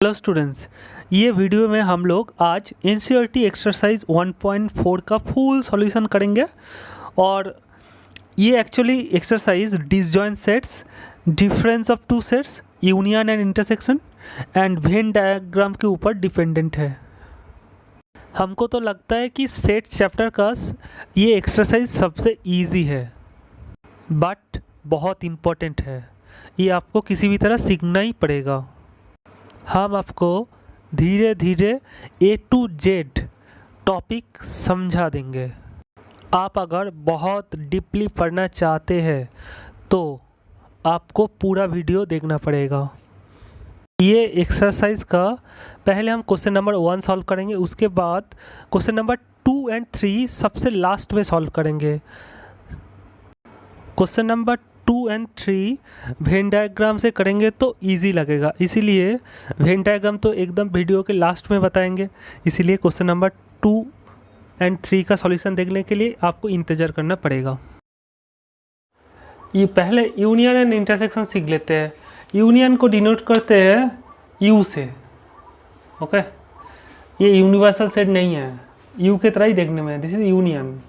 Hello students, ये video में हम लोग आज एनसीईआरटी एक्सरसाइज 1.4 का फुल सॉल्यूशन करेंगे। और ये actually exercise disjoint sets, difference of two sets, union and intersection and Venn diagram के ऊपर डिपेंडेंट है। हमको तो लगता है कि सेट चैप्टर का ये एक्सरसाइज सबसे इजी है, बट बहुत इम्पोर्टेंट है। ये आपको किसी भी तरह सीखना ही पड़ेगा। हम आपको धीरे धीरे A to Z टॉपिक समझा देंगे। आप अगर बहुत डीपली पढ़ना चाहते हैं तो आपको पूरा वीडियो देखना पड़ेगा। ये एक्सरसाइज का पहले हम क्वेश्चन नंबर 1 सॉल्व करेंगे, उसके बाद क्वेश्चन नंबर 2 एंड 3 सबसे लास्ट में सॉल्व करेंगे। Question number 2 and 3 Venn diagram से करेंगे तो इजी लगेगा, इसीलिए वेन डायग्राम तो एकदम वीडियो के लास्ट में बताएंगे। इसीलिए क्वेश्चन नंबर 2 एंड 3 का सॉल्यूशन देखने के लिए आपको इंतज़ार करना पड़ेगा। ये पहले यूनियन एंड इंटरसेक्शन सीख लेते हैं। यूनियन को डिनोट करते हैं यू से, ओके। ये यूनिवर्सल सेट नहीं है, यू के तरह ही देखने में, दिस इज यूनियन।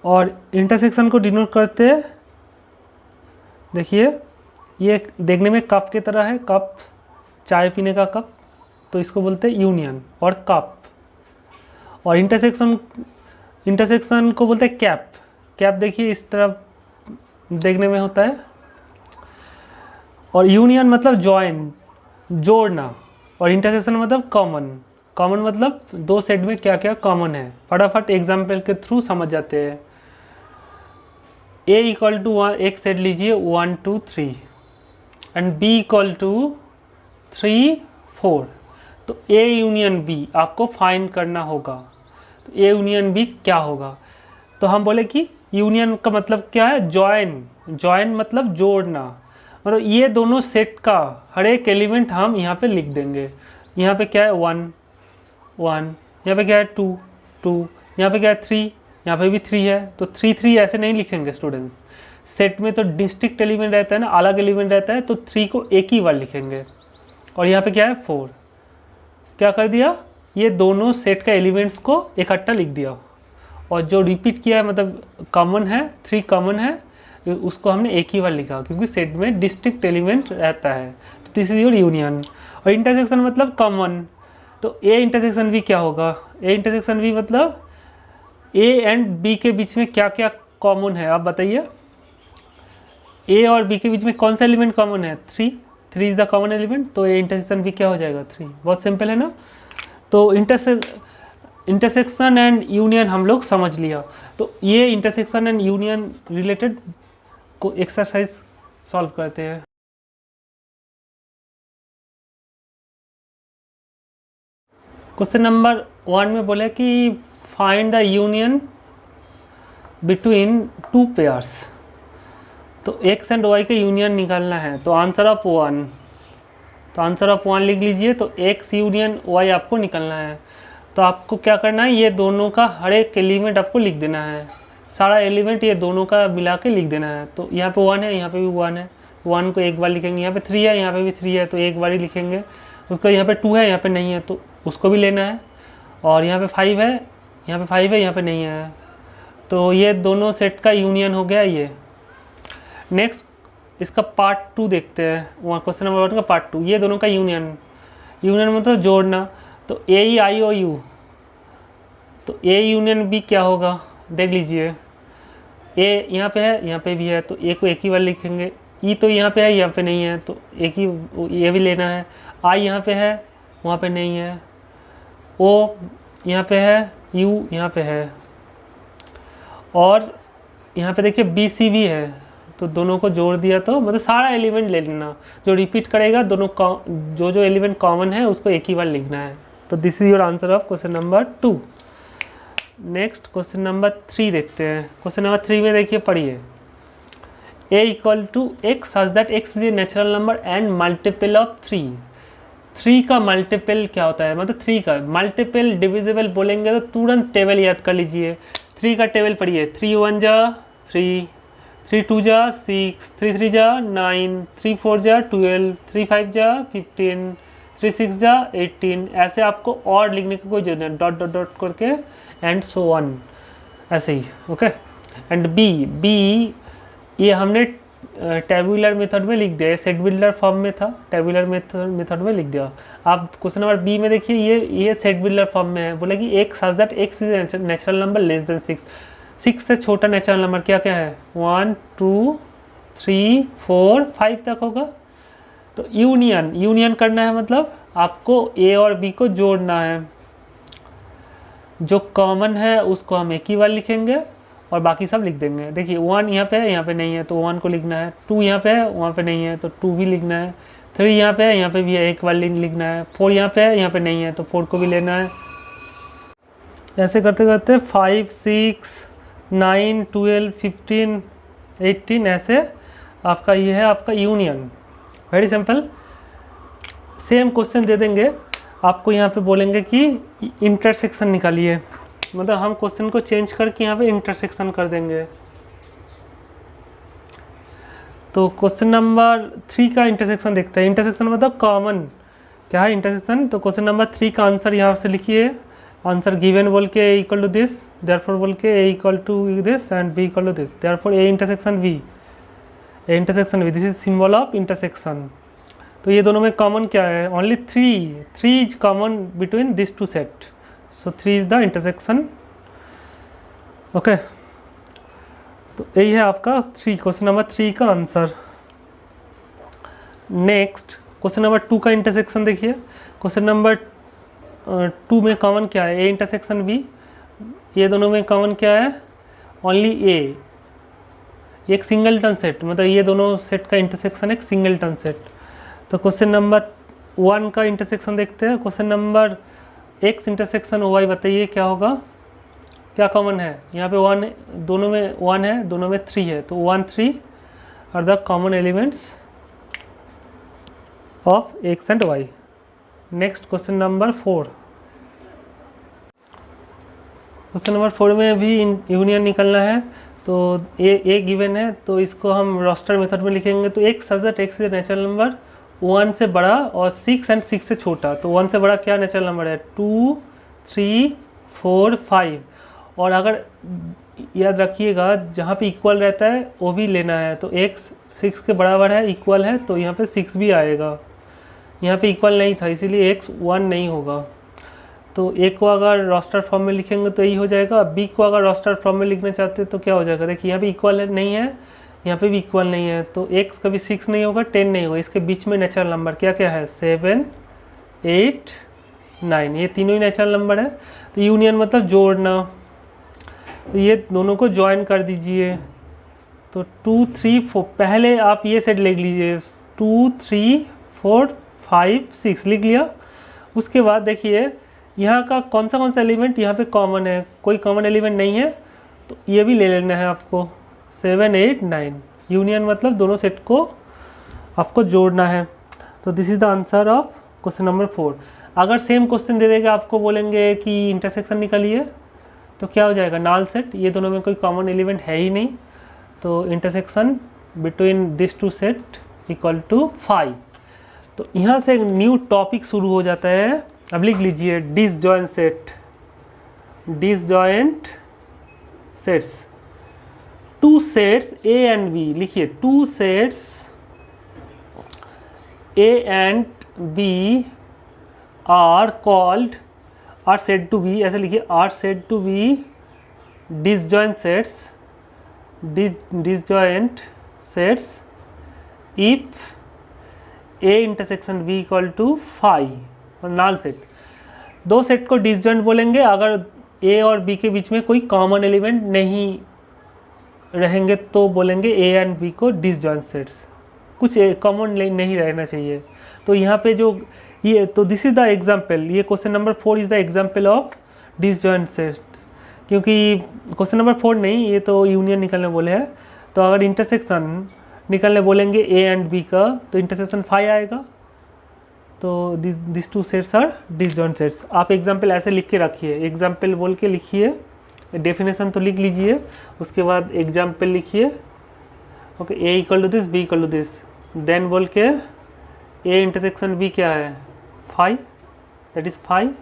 और इंटरसेक्शन को डिनोट करते हैं, देखिए ये देखने में कप की तरह है, कप चाय पीने का कप, तो इसको बोलते हैं यूनियन और कप। और इंटरसेक्शन को बोलते हैं कैप। कैप देखिए इस तरह देखने में होता है। और यूनियन मतलब जॉइन, जोड़ना, और इंटरसेक्शन मतलब कॉमन। कॉमन मतलब दो सेट में क्या क्या कॉमन है, फटाफट एग्जाम्पल के थ्रू समझ जाते हैं। A इक्वल टू एक सेट लीजिए 1 2 3 एंड B इक्वल टू 3 4। तो A यूनियन B आपको फाइंड करना होगा। तो A यूनियन B क्या होगा? तो हम बोले कि यूनियन का मतलब क्या है? जॉइन। जॉइन मतलब जोड़ना, मतलब ये दोनों सेट का हर एक एलिमेंट हम यहाँ पे लिख देंगे। यहाँ पे क्या है 1 1, यहाँ पे क्या है 2 2, यहाँ पे क्या है 3, यहाँ पे भी 3 है। तो 3 3 ऐसे नहीं लिखेंगे स्टूडेंट्स। सेट में तो डिस्टिंक्ट एलिमेंट रहता है ना, अलग एलिमेंट रहता है, तो 3 को एक ही बार लिखेंगे। और यहाँ पे क्या है 4। क्या कर दिया? ये दोनों सेट का एलिमेंट्स को इकट्ठा लिख दिया। और जो रिपीट किया है मतलब कॉमन है, 3 कॉमन है, उसको हमने एक ही बार लिखा, क्योंकि सेट में डिस्टिंक्ट एलिमेंट रहता है। तो दिस इज योर यूनियन। और इंटरसेक्शन मतलब कॉमन। तो ए इंटरसेक्शन भी क्या होगा? ए इंटरसेक्शन भी मतलब A एंड B के बीच में क्या क्या कॉमन है, आप बताइए। A और B के बीच में कौन सा एलिमेंट कॉमन है? 3 इज द कॉमन एलिमेंट। तो A इंटरसेक्शन B क्या हो जाएगा? 3। बहुत सिंपल है ना। तो इंटरसेक्शन एंड यूनियन हम लोग समझ लिया। तो ये इंटरसेक्शन एंड यूनियन रिलेटेड को एक्सरसाइज सॉल्व करते हैं। क्वेश्चन नंबर 1 में बोले कि find the union between two pairs. तो एक्स एंड वाई का यूनियन निकालना है। तो आंसर ऑफ 1, तो आंसर ऑफ 1 लिख लीजिए। तो एक्स यूनियन वाई आपको निकालना है। तो आपको क्या करना है? ये दोनों का हर एक एलिमेंट आपको लिख देना है। सारा एलिमेंट ये दोनों का मिला के लिख देना है। तो यहाँ पे 1 है, यहाँ पे भी 1 है, 1 को एक बार लिखेंगे। यहाँ पे 3 है, यहाँ पे भी 3 है, तो एक बार ही लिखेंगे। उसका यहाँ पे 2 है, यहाँ पे नहीं है, तो उसको भी लेना है। और यहाँ पे 5 है, यहाँ पे 5 है, यहाँ पे नहीं है, तो ये दोनों सेट का यूनियन हो गया ये। नेक्स्ट इसका पार्ट 2 देखते हैं, क्वेश्चन नंबर 1 का पार्ट 2। ये दोनों का यूनियन, यूनियन मतलब जोड़ना। तो ए ई आई ओ यू, तो ए यूनियन बी क्या होगा? देख लीजिए। ए यहाँ पे है, यहाँ पे भी है, तो ए को एक ही बार लिखेंगे। ई तो यहाँ पे है, यहाँ पे नहीं है, तो एक ही ये भी लेना है। आई यहाँ पे है, वहाँ पे नहीं है। ओ यहाँ पे है, यू यहाँ पे है, और यहाँ पे देखिए बी सी भी है। तो दोनों को जोड़ दिया, तो मतलब सारा एलिमेंट ले लेना जो रिपीट करेगा। दोनों जो एलिमेंट कॉमन है उसको एक ही बार लिखना है। तो this is your answer of question number 2। Next question number 3 देखते हैं। क्वेश्चन नंबर 3 में देखिए, पढ़िए। A equal to X such that X is a natural number and multiple of 3। 3 का मल्टीपल क्या होता है? मतलब 3 का मल्टीपल डिविजिबल बोलेंगे तो तुरंत टेबल याद कर लीजिए। 3 का टेबल पढ़िए। 3 1 जा 3, 3 2 जा 6, 3 3 जा 9, 3 4 जा 12, 3 5 जा 15, 3 6 जा 18, ऐसे आपको और लिखने की कोई जरूरत नहीं, डॉट डॉट डॉट करके एंड सो वन, ऐसे ही। ओके, एंड बी ये हमने टेबुलर मेथड में लिख दिया, सेट बिल्डर फॉर्म में था, टेबुलर मेथड में लिख दिया। आप क्वेश्चन नंबर बी में देखिए, ये सेट बिल्डर फॉर्म में है, बोले कि x such that X is natural number less than 6, 6 से छोटा नेचुरल नंबर क्या क्या है, 1 2 3 4 5 तक होगा। तो यूनियन करना है, मतलब आपको ए और बी को जोड़ना है, जो कॉमन है उसको हम एक ही बार लिखेंगे और बाकी सब लिख देंगे। देखिए 1 यहाँ पे है, यहाँ पे नहीं है, तो 1 को लिखना है, 2 यहाँ पे है, वहाँ पे नहीं है, तो 2 भी लिखना है, 3 यहाँ पे है, यहाँ पे भी है, एक बार लिखना है, 4 यहाँ पे है, यहाँ पे नहीं है, तो 4 को भी लेना है। ऐसे करते करते 5 6 9 12 15 18, ऐसे आपका ये है आपका union. Very simple. Same question दे देंगे आपको, यहाँ पे बोलेंगे कि इंटरसेक्शन निकालिए, मतलब हम क्वेश्चन को चेंज करके यहाँ पे इंटरसेक्शन कर देंगे। तो क्वेश्चन नंबर 3 का इंटरसेक्शन देखते हैं। इंटरसेक्शन मतलब कॉमन, क्या है इंटरसेक्शन। तो क्वेश्चन नंबर 3 का आंसर यहाँ से लिखिए, आंसर गिवन बोल के A equal to this, therefore बोल के A equal to this and B equal to this, therefore A intersection B, A intersection B, this is symbol of intersection. तो ये दोनों में कॉमन क्या है, only 3 is common between this two set, so 3 is the intersection. Okay, तो यही है आपका क्वेश्चन नंबर 3 का आंसर। नेक्स्ट क्वेश्चन नंबर 2 का इंटरसेक्शन देखिए। क्वेश्चन नंबर 2 में कॉमन क्या है, ए इंटरसेक्शन बी, ये दोनों में कॉमन क्या है, ओनली ए, एक सिंगलटन सेट, मतलब ये दोनों सेट का इंटरसेक्शन एक सिंगलटन सेट। तो क्वेश्चन नंबर 1 का इंटरसेक्शन देखते हैं। Question number X intersection Y, बताइए क्या होगा, क्या कॉमन है। यहाँ पे 1, दोनों में 1 है, दोनों में 3 है, तो 1 3 are the common elements of X and Y. Next question number 4। Question number 4 में भी यूनियन निकलना है। तो ए गिवन है, तो इसको हम रोस्टर मेथड में लिखेंगे। तो x such that X is natural number 1 से बड़ा और 6 एंड 6 से छोटा। तो 1 से बड़ा क्या नेचुरल नंबर है, 2 3 4 5। और अगर याद रखिएगा जहाँ पे इक्वल रहता है वो भी लेना है। तो x 6 के बराबर है, इक्वल है, तो यहाँ पे 6 भी आएगा। यहाँ पे इक्वल नहीं था इसीलिए x 1 नहीं होगा। तो a को अगर रोस्टर फॉर्म में लिखेंगे तो यही हो जाएगा। b को अगर रोस्टर फॉर्म में लिखना चाहते हैं तो क्या हो जाएगा, देखिए यहाँ पे इक्वल नहीं है, यहाँ पे भी इक्वल नहीं है, तो x कभी 6 नहीं होगा, 10 नहीं होगा। इसके बीच में नेचुरल नंबर क्या क्या है, 7 8 9, ये तीनों ही नेचुरल नंबर है। तो यूनियन मतलब जोड़ना, तो ये दोनों को ज्वाइन कर दीजिए। तो 2 3 4, पहले आप ये सेट लिख लीजिए, 2 3 4 5 6 लिख लिया। उसके बाद देखिए यहाँ का कौन सा एलिमेंट यहाँ पे कॉमन है, कोई कॉमन एलिमेंट नहीं है, तो ये भी ले लेना है आपको, 7 8 9। यूनियन मतलब दोनों सेट को आपको जोड़ना है। तो this is the answer of question number 4। अगर सेम क्वेश्चन दे देगा, आपको बोलेंगे कि इंटरसेक्शन निकालिए, तो क्या हो जाएगा, नाल सेट, ये दोनों में कोई कॉमन एलिमेंट है ही नहीं, तो intersection between this two set equal to 5। तो यहाँ से एक न्यू टॉपिक शुरू हो जाता है। अब लिख लीजिए disjoint set, disjoint sets, 2 sets A and B, लिखिए 2 sets A and B are called, are said to be, ऐसे लिखिए, are said to be disjoint sets, disjoint sets if A intersection B equal to 5। Null set, 2 set को disjoint बोलेंगे अगर ए और B के बीच में कोई कॉमन एलिमेंट नहीं रहेंगे, तो बोलेंगे ए एंड बी को डिसजॉइंट सेट्स, कुछ कॉमन नहीं रहना चाहिए। तो यहाँ पे जो ये, तो दिस इज द एग्जाम्पल, ये question number 4 is the example of disjoint set, क्योंकि क्वेश्चन नंबर 4 नहीं, ये तो यूनियन निकालने बोले हैं। तो अगर इंटरसेक्शन निकालने बोलेंगे ए एंड बी का, तो इंटरसेक्शन 5 आएगा। तो this 2 sets are disjoint sets. आप एग्जाम्पल ऐसे लिख के रखिए, एग्जाम्पल बोल के लिखिए, डेफिनेशन तो लिख लीजिए, उसके बाद एग्जाम्पल लिखिए। Okay, A equal to this, B equal to this, then बोल के ए इंटरसेक्शन बी क्या है, 5, that is 5.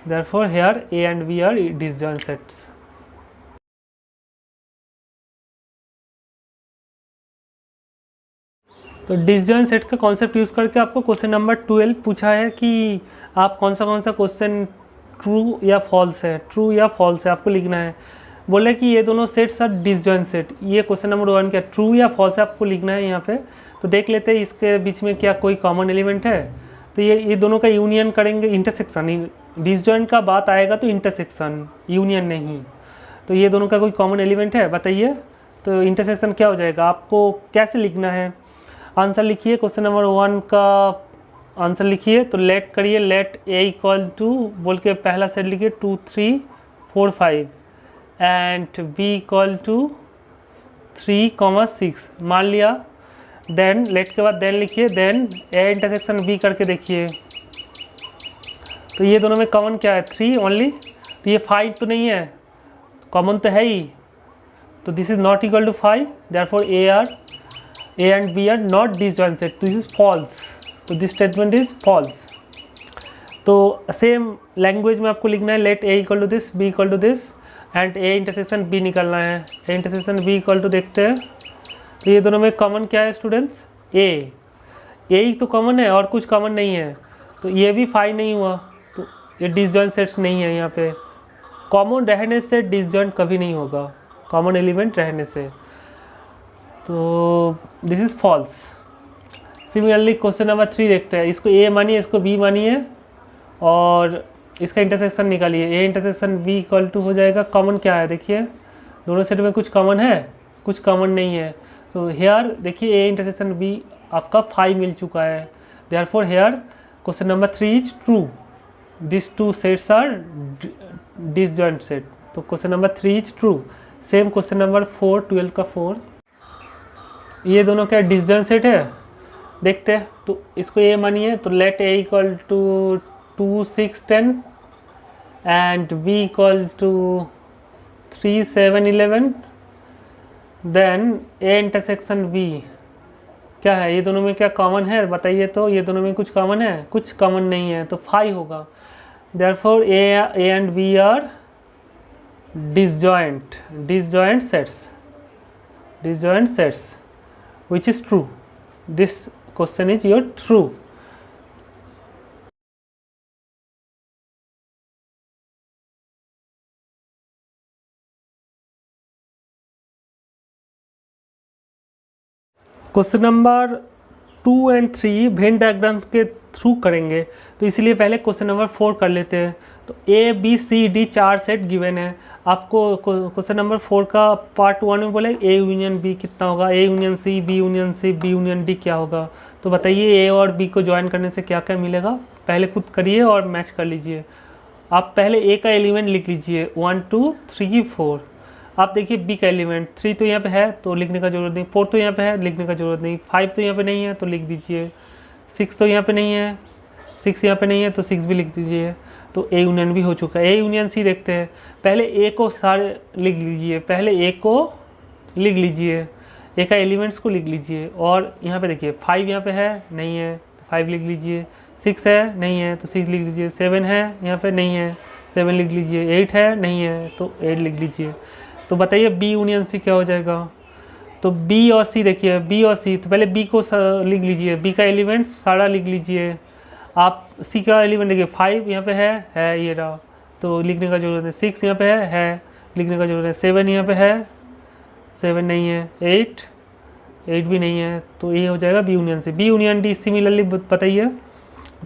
Therefore here A and B are disjoint sets. तो डिसजॉइंट सेट का कॉन्सेप्ट यूज़ करके आपको क्वेश्चन नंबर 12 पूछा है कि आप कौन सा क्वेश्चन ट्रू या फॉल्स है, ट्रू या फॉल्स है आपको लिखना है। बोले कि ये दोनों सेट्स आर डिसजॉइंट सेट, ये क्वेश्चन नंबर 1 क्या ट्रू या फॉल्स है आपको लिखना है यहाँ पे। तो देख लेते हैं इसके बीच में क्या कोई कॉमन एलिमेंट है। तो ये दोनों का यूनियन करेंगे, इंटरसेक्शन, डिसजॉइंट का बात आएगा तो इंटरसेक्शन, यूनियन नहीं। तो ये दोनों का कोई कॉमन एलिमेंट है बताइए। तो इंटरसेक्शन क्या हो जाएगा, आपको कैसे लिखना है, आंसर लिखिए। क्वेश्चन नंबर 1 का आंसर लिखिए। तो लेट करिए, लेट ए इक्वल टू बोल के पहला सेट लिखिए 2 3 4 5 एंड बी इक्वल टू 3 6 मान लिया। देन लेट के बाद देन लिखिए, देन ए इंटरसेक्शन बी करके देखिए। तो ये दोनों में कॉमन क्या है, 3 ओनली। तो ये 5 तो नहीं है, कॉमन तो है ही। तो this is not equal to 5, therefore A and B are not disjoint set. This is false. तो this statement is false. तो सेम लैंग्वेज में आपको लिखना है let A equal to this, B equal to this and A intersection B निकालना है। A intersection B equal to देखते हैं। तो ये दोनों में कॉमन क्या है स्टूडेंट्स, A ही तो कॉमन है और कुछ कॉमन नहीं है। तो ये भी 5 नहीं हुआ, तो ये डिसजॉइंट सेट नहीं है। यहाँ पे कॉमन रहने से डिसजॉइंट कभी नहीं होगा, कॉमन एलिमेंट रहने से। तो this is false. Similarly question number 3 देखते हैं। इसको ए मानिए, इसको बी मानिए और इसका इंटरसेक्शन निकालिए। A intersection B equal to हो जाएगा, कॉमन क्या है देखिए, दोनों सेट में कुछ कॉमन है, कुछ कॉमन नहीं है। तो हेयर देखिए ए इंटरसेक्शन बी आपका 5 मिल चुका है। Therefore here question number 3 is true, this two sets are disjoint set. तो question number 3 is true. Same question number 4, 12 का 4, ये दोनों क्या डिसजॉइंट सेट है देखते हैं। तो इसको ए मानिए, तो let A equal to 2 6 10 and B equal to 3 7 11। Then A intersection B क्या है, ये दोनों में क्या कॉमन है बताइए। तो ये दोनों में कुछ कॉमन है, कुछ कॉमन नहीं है, तो 5 होगा। Therefore A and B are disjoint sets, which is true. This question is your true. Question number 2 and 3 Venn diagram के थ्रू करेंगे, तो इसलिए पहले क्वेश्चन नंबर 4 कर लेते हैं। तो A B C D 4 set given है आपको। क्वेश्चन नंबर 4 का पार्ट 1 में बोले ए यूनियन बी कितना होगा, A union C, B union C, B union D क्या होगा। तो बताइए ए और बी को ज्वाइन करने से क्या क्या मिलेगा, पहले खुद करिए और मैच कर लीजिए। आप पहले ए का एलिमेंट लिख लीजिए 1 2 3 4। आप देखिए बी का एलिमेंट 3 तो यहाँ पे है तो लिखने का जरूरत नहीं, 4 तो यहाँ पे है लिखने का जरूरत नहीं, 5 तो यहाँ पे नहीं है तो लिख दीजिए, 6 तो यहाँ पे नहीं है, 6 यहाँ पे नहीं है तो 6 भी लिख दीजिए। तो ए यूनियन भी हो चुका है। ए यूनियन सी देखते हैं। पहले ए को सारे लिख लीजिए, पहले ए को लिख लीजिए, ए का एलिमेंट्स को लिख लीजिए। और यहाँ पे देखिए 5 यहाँ पे है नहीं है तो 5 लिख लीजिए, 6 है नहीं है तो 6 लिख लीजिए, 7 है यहाँ पे नहीं है 7 लिख लीजिए, 8 है नहीं है तो 8 लिख लीजिए। तो बताइए बी यूनियन सी क्या हो जाएगा। तो बी और सी देखिए, बी और सी, तो पहले बी को लिख लीजिए, बी का एलिमेंट्स सारा लिख लीजिए। आप सी का एलिमेंट देखिए 5 यहाँ पे है ये रहा तो लिखने का जरूरत है, 6 यहाँ पे है लिखने का जरूरत है, 7 यहाँ पे है 7 नहीं है, 8 भी नहीं है तो ये हो जाएगा B union C. B union D similarly बताइए।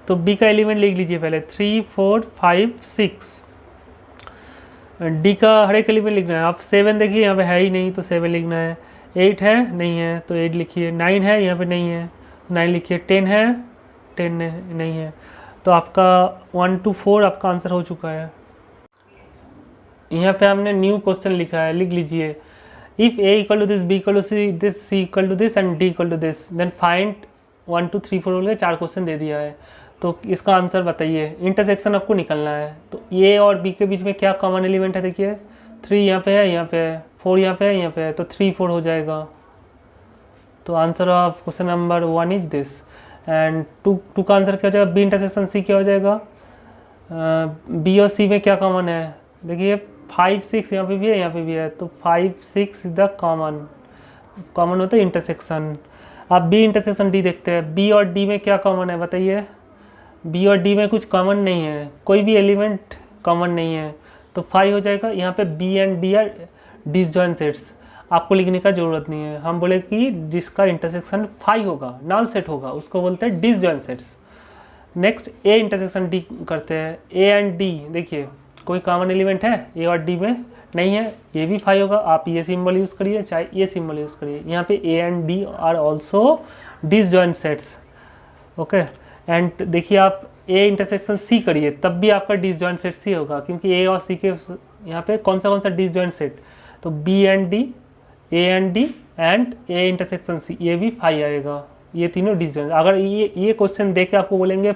तो बी का एलिमेंट लिख लीजिए पहले 3 4 5 6। डी का हर एक एलिमेंट लिखना है। आप 7 देखिए यहाँ पे है ही नहीं तो 7 लिखना है, 8 है नहीं है तो 8 लिखिए, 9 है यहाँ पे नहीं है 9 लिखिए, 10 है 10 नहीं है। तो आपका 1 to 4 आपका आंसर हो चुका है। यहाँ पे हमने न्यू क्वेश्चन लिखा है, लिख लीजिए if A equal to this, B equal to C, this C equal to this and D equal to this, then find 1 2 3 4 बोल के 4 क्वेश्चन दे दिया है। तो इसका आंसर बताइए, इंटरसेक्शन आपको निकलना है। तो ए और बी के बीच में क्या कॉमन एलिमेंट है देखिए, 3 यहाँ पे है, यहाँ पे है, 4 यहाँ पे है, यहाँ पे है, तो 3 4 हो जाएगा। तो answer of question number 1 is this and two का आंसर क्या हो जाएगा, बी इंटरसेक्शन सी क्या हो जाएगा, बी और सी में क्या कॉमन है, देखिए 5 6 यहाँ पे भी है, यहाँ पे भी है, तो 5 6 इज द कॉमन होता है इंटरसेक्शन। अब बी इंटरसेक्शन डी देखते हैं, बी और डी में क्या कॉमन है बताइए, बी और डी में कुछ कॉमन नहीं है, कोई भी एलिमेंट कॉमन नहीं है, तो 5 हो जाएगा। यहाँ पे B and D are disjoint sets, आपको लिखने का जरूरत नहीं है, हम बोले कि जिसका इंटरसेक्शन 5 होगा, नल सेट होगा, उसको बोलते हैं disjoint sets. Next A intersection D करते हैं, ए एंड डी देखिए कोई कॉमन एलिमेंट है ए और डी में, नहीं है, ये भी 5 होगा, आप ये सिंबल यूज़ करिए चाहे ये सिंबल यूज़ करिए। यहाँ पे ए and D are also disjoint sets, okay. And देखिए आप ए इंटरसेक्शन सी करिए तब भी आपका डिसजॉइंट सेट सी होगा, क्योंकि ए और सी के यहाँ पे कौन सा डिसजॉइंट सेट, तो B and D, A and D and A intersection C, ये भी 5 आएगा, ये तीनों डिसजॉइंट। अगर ये क्वेश्चन देख के आपको बोलेंगे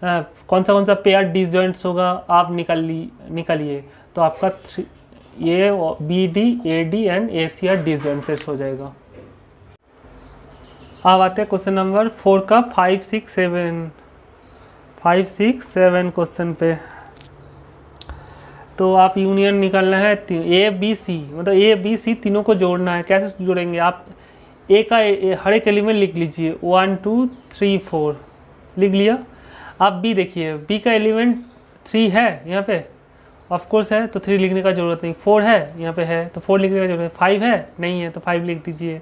कौन सा पेयर डिसजॉइंट्स होगा, आप निकालिए, तो आपका ये B D A D and A C are disjoint sets हो जाएगा। अब आते हैं क्वेश्चन नंबर 4 का 5 6 7 क्वेश्चन पे। तो आप यूनियन निकालना है ए बी सी, मतलब ए बी सी तीनों को जोड़ना है। कैसे जोड़ेंगे, आप ए का हर एक एलिमेंट लिख लीजिए, 1 2 3 4 लिख लिया। आप बी देखिए, बी का एलिमेंट 3 है यहाँ पे, ऑफ कोर्स है, तो 3 लिखने का ज़रूरत नहीं। 4 है यहाँ पे है, तो 4 लिखने का जरूरत है। 5 है, नहीं है, तो 5 लिख दीजिए।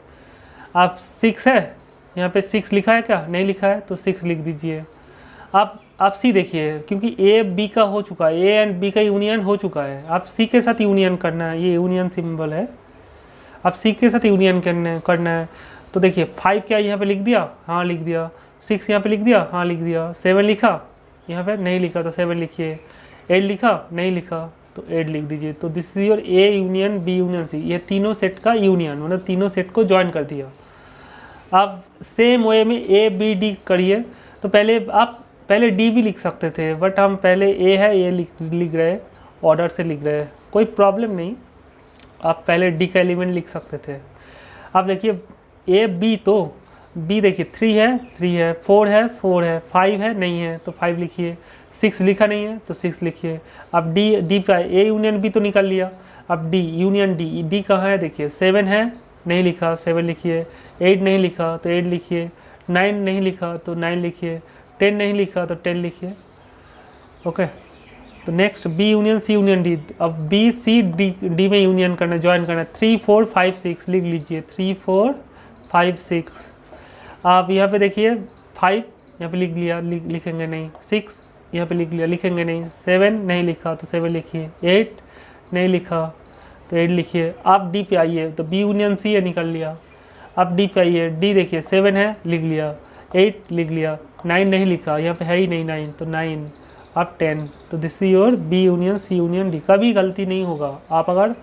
आप 6 है, यहाँ पे 6 लिखा है क्या, नहीं लिखा है, तो 6 लिख दीजिए। आप सी देखिए, क्योंकि ए बी का हो चुका है, ए एंड बी का यूनियन हो चुका है, आप सी के साथ यूनियन करना है, ये यूनियन सिंबल है, आप सी के साथ यूनियन करना है। तो देखिए 5 क्या यहाँ पे लिख दिया, हाँ लिख दिया। 6 यहाँ पे लिख दिया, हाँ लिख दिया। 7 लिखा यहाँ पे, नहीं लिखा, तो 7 लिखिए। 8 लिखा, नहीं लिखा, तो 8 लिख दीजिए। तो this is your A union B union C, ये तीनों सेट का यूनियन, मतलब तीनों सेट को ज्वाइन कर दिया। आप सेम वे में ए बी डी करिए, तो पहले डी भी लिख सकते थे, बट हम पहले ए है ये लिख रहे, ऑर्डर से लिख रहे, कोई प्रॉब्लम नहीं, आप पहले डी का एलिमेंट लिख सकते थे। आप देखिए ए बी, तो बी देखिए 3 है 3 है, 4 है 4 है, 5 है, नहीं है, तो 5 लिखिए। 6 लिखा नहीं है, तो 6 लिखिए। अब डी का ए यूनियन बी तो निकाल लिया, अब डी यूनियन डी कहाँ है, देखिए 7 है, नहीं लिखा, 7 लिखिए। 8 नहीं लिखा, तो 8 लिखिए। 9 नहीं लिखा, तो 9 लिखिए। 10 नहीं लिखा, तो 10 लिखिए, ओके। तो next B union C union D, अब बी सी डी में यूनियन करना, ज्वाइन करना। 3 4 5 6 लिख लीजिए, 3 4 5 6। आप यहाँ पे देखिए 5 यहाँ पे लिख लिया, लिखेंगे नहीं। 6 यहाँ पे लिख लिया, लिखेंगे नहीं। 7 नहीं लिखा, तो 7 लिखिए। 8 नहीं लिखा, तो 8 लिखिए। आप डी पे आइए, तो बी यूनियन सी है, निकल लिया। अब डी पे आइए, डी देखिए 7 है, लिख लिया। 8 लिख लिया। 9 नहीं लिखा, यहाँ पे है ही नहीं 9, तो 9। अब 10, तो this is your B union C union D. कभी गलती नहीं होगा आप अगर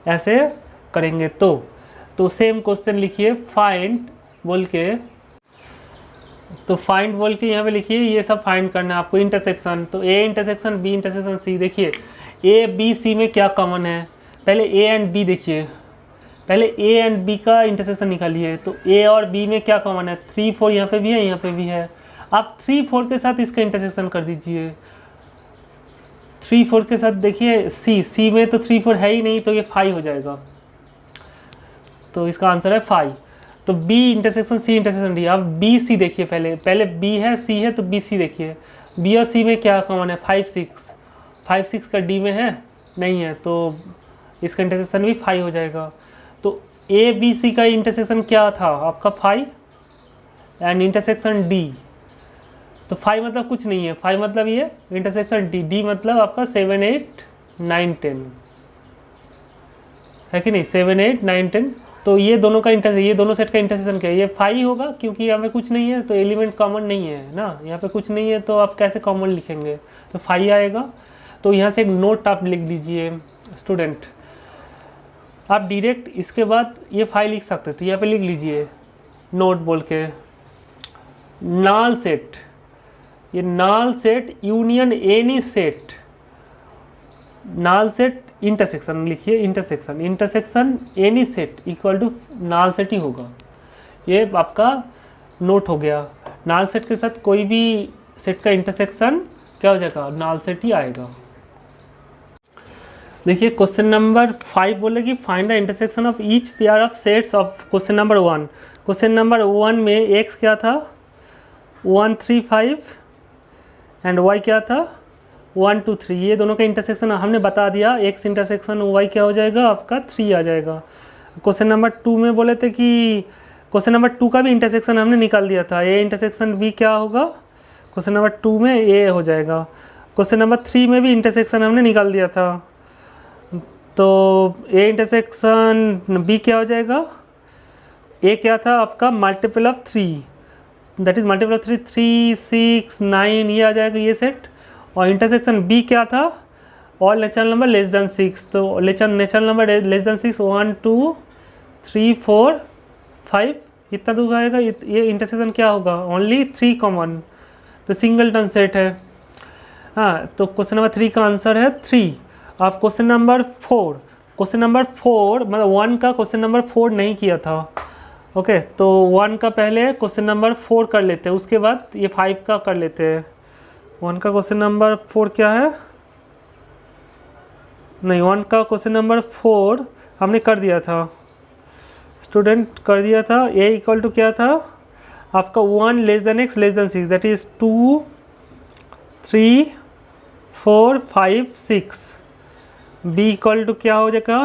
ऐसे करेंगे तो सेम क्वेश्चन लिखिए फाइंड बोल के, तो फाइंड बोल के यहाँ पे लिखिए, ये सब फाइंड करना है आपको इंटरसेक्शन। तो A intersection B intersection C, देखिए ए बी सी में क्या कॉमन है, पहले ए एंड बी देखिए, पहले ए एंड बी का इंटरसेक्शन निकालिए। तो ए और बी में क्या कॉमन है, 3 4 यहाँ पे भी है, यहाँ पे भी है। आप 3 4 के साथ इसका इंटरसेक्शन कर दीजिए। 3 4 के साथ देखिए सी में तो 3 4 है ही नहीं, तो ये 5 हो जाएगा, तो इसका आंसर है 5। तो B intersection C intersection D. अब बी सी देखिए, पहले बी है सी है, तो बी सी देखिए। बी और सी में क्या कॉमन है, 5 6 का डी में है, नहीं है, तो इसका इंटरसेक्शन भी 5 हो जाएगा। तो ए बी सी का इंटरसेक्शन क्या था आपका 5 एंड इंटरसेक्शन डी, तो 5 मतलब कुछ नहीं है, 5 मतलब ये इंटरसेक्शन डी मतलब आपका 7 8 9 10 है कि नहीं, 7 8 9 10। तो ये दोनों का ये दोनों सेट का इंटरसेक्शन क्या है, ये 5 होगा, क्योंकि यहाँ पे कुछ नहीं है, तो एलिमेंट कॉमन नहीं है ना, यहाँ पे कुछ नहीं है, तो आप कैसे कॉमन लिखेंगे, तो 5 आएगा। तो यहाँ से एक नोट आप लिख लीजिए स्टूडेंट, आप डायरेक्ट इसके बाद ये 5 लिख सकते थे, यहाँ पे लिख लीजिए नोट बोल के, नल सेट, ये null set union any set, null set intersection लिखिए, intersection any set equal to null set ही होगा। ये आपका नोट हो गया। नाल सेट के साथ कोई भी सेट का इंटरसेक्शन क्या हो जाएगा, नाल सेट ही आएगा। देखिए क्वेश्चन नंबर 5 बोले कि find the intersection of each pair of sets of question number 1। Question number 1 में x क्या था 1 3 5 एंड y क्या था 1 2 3। ये दोनों का इंटरसेक्शन हमने बता दिया, x इंटरसेक्शन y क्या हो जाएगा आपका 3 आ जाएगा। क्वेश्चन नंबर 2 में बोले थे कि क्वेश्चन नंबर 2 का भी इंटरसेक्शन हमने निकाल दिया था, a इंटरसेक्शन b क्या होगा, क्वेश्चन नंबर 2 में a हो जाएगा। क्वेश्चन नंबर 3 में भी इंटरसेक्शन हमने निकाल दिया था, तो a इंटरसेक्शन b क्या हो जाएगा, a क्या था आपका multiple of 3, that is multiple of 3 3 6 9 ये आ जाएगा ये सेट। और इंटरसेक्शन b क्या था all natural number less than 6, तो नेचुरल नंबर लेस देन 6 1 2 3 4 5 इतना दूर आएगा। ये इंटरसेक्शन क्या होगा ओनली 3 कॉमन, तो सिंगलटन सेट है। हाँ, तो क्वेश्चन नंबर 3 का आंसर है 3। आप क्वेश्चन नंबर 4 मतलब 1 का क्वेश्चन नंबर 4 नहीं किया था, ओके, तो 1 का पहले क्वेश्चन नंबर 4 कर लेते हैं, उसके बाद ये 5 का कर लेते हैं। 1 का क्वेश्चन नंबर 4 क्या है, नहीं 1 का क्वेश्चन नंबर 4 हमने कर दिया था, स्टूडेंट कर दिया था। a इक्वल टू क्या था आपका 1 less than x less than 6, that is 2 3 4 5 6। b equal to क्या हो जाएगा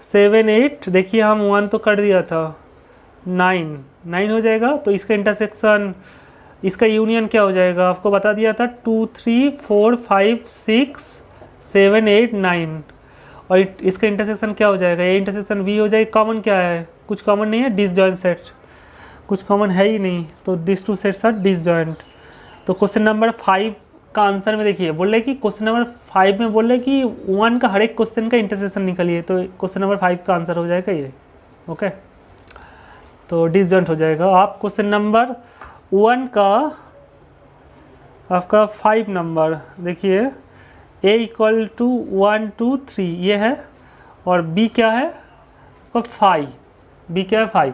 7 8, देखिए हम 1 तो कर दिया था 9 हो जाएगा। तो इसका इंटरसेक्शन, इसका यूनियन क्या हो जाएगा आपको बता दिया था 2 3 4 5 6 7 8 9, और इसका इंटरसेक्शन क्या हो जाएगा, ये इंटरसेक्शन v हो जाएगा। कॉमन क्या है, कुछ कॉमन नहीं है, डिसजॉइंट सेट, कुछ कॉमन है ही नहीं, तो this two sets are disjoint. तो क्वेश्चन नंबर 5 का आंसर में देखिए बोले कि क्वेश्चन नंबर 5 में बोले कि 1 का हर एक क्वेश्चन का इंटरसेक्शन निकालिए, तो क्वेश्चन नंबर 5 का आंसर हो जाएगा ये, ओके, तो डिसजॉइंट हो जाएगा। आप क्वेश्चन नंबर 1 का आपका 5 नंबर देखिए a इक्वल टू 1 2 3 ये है, और b क्या है आपका 5, b क्या है 5,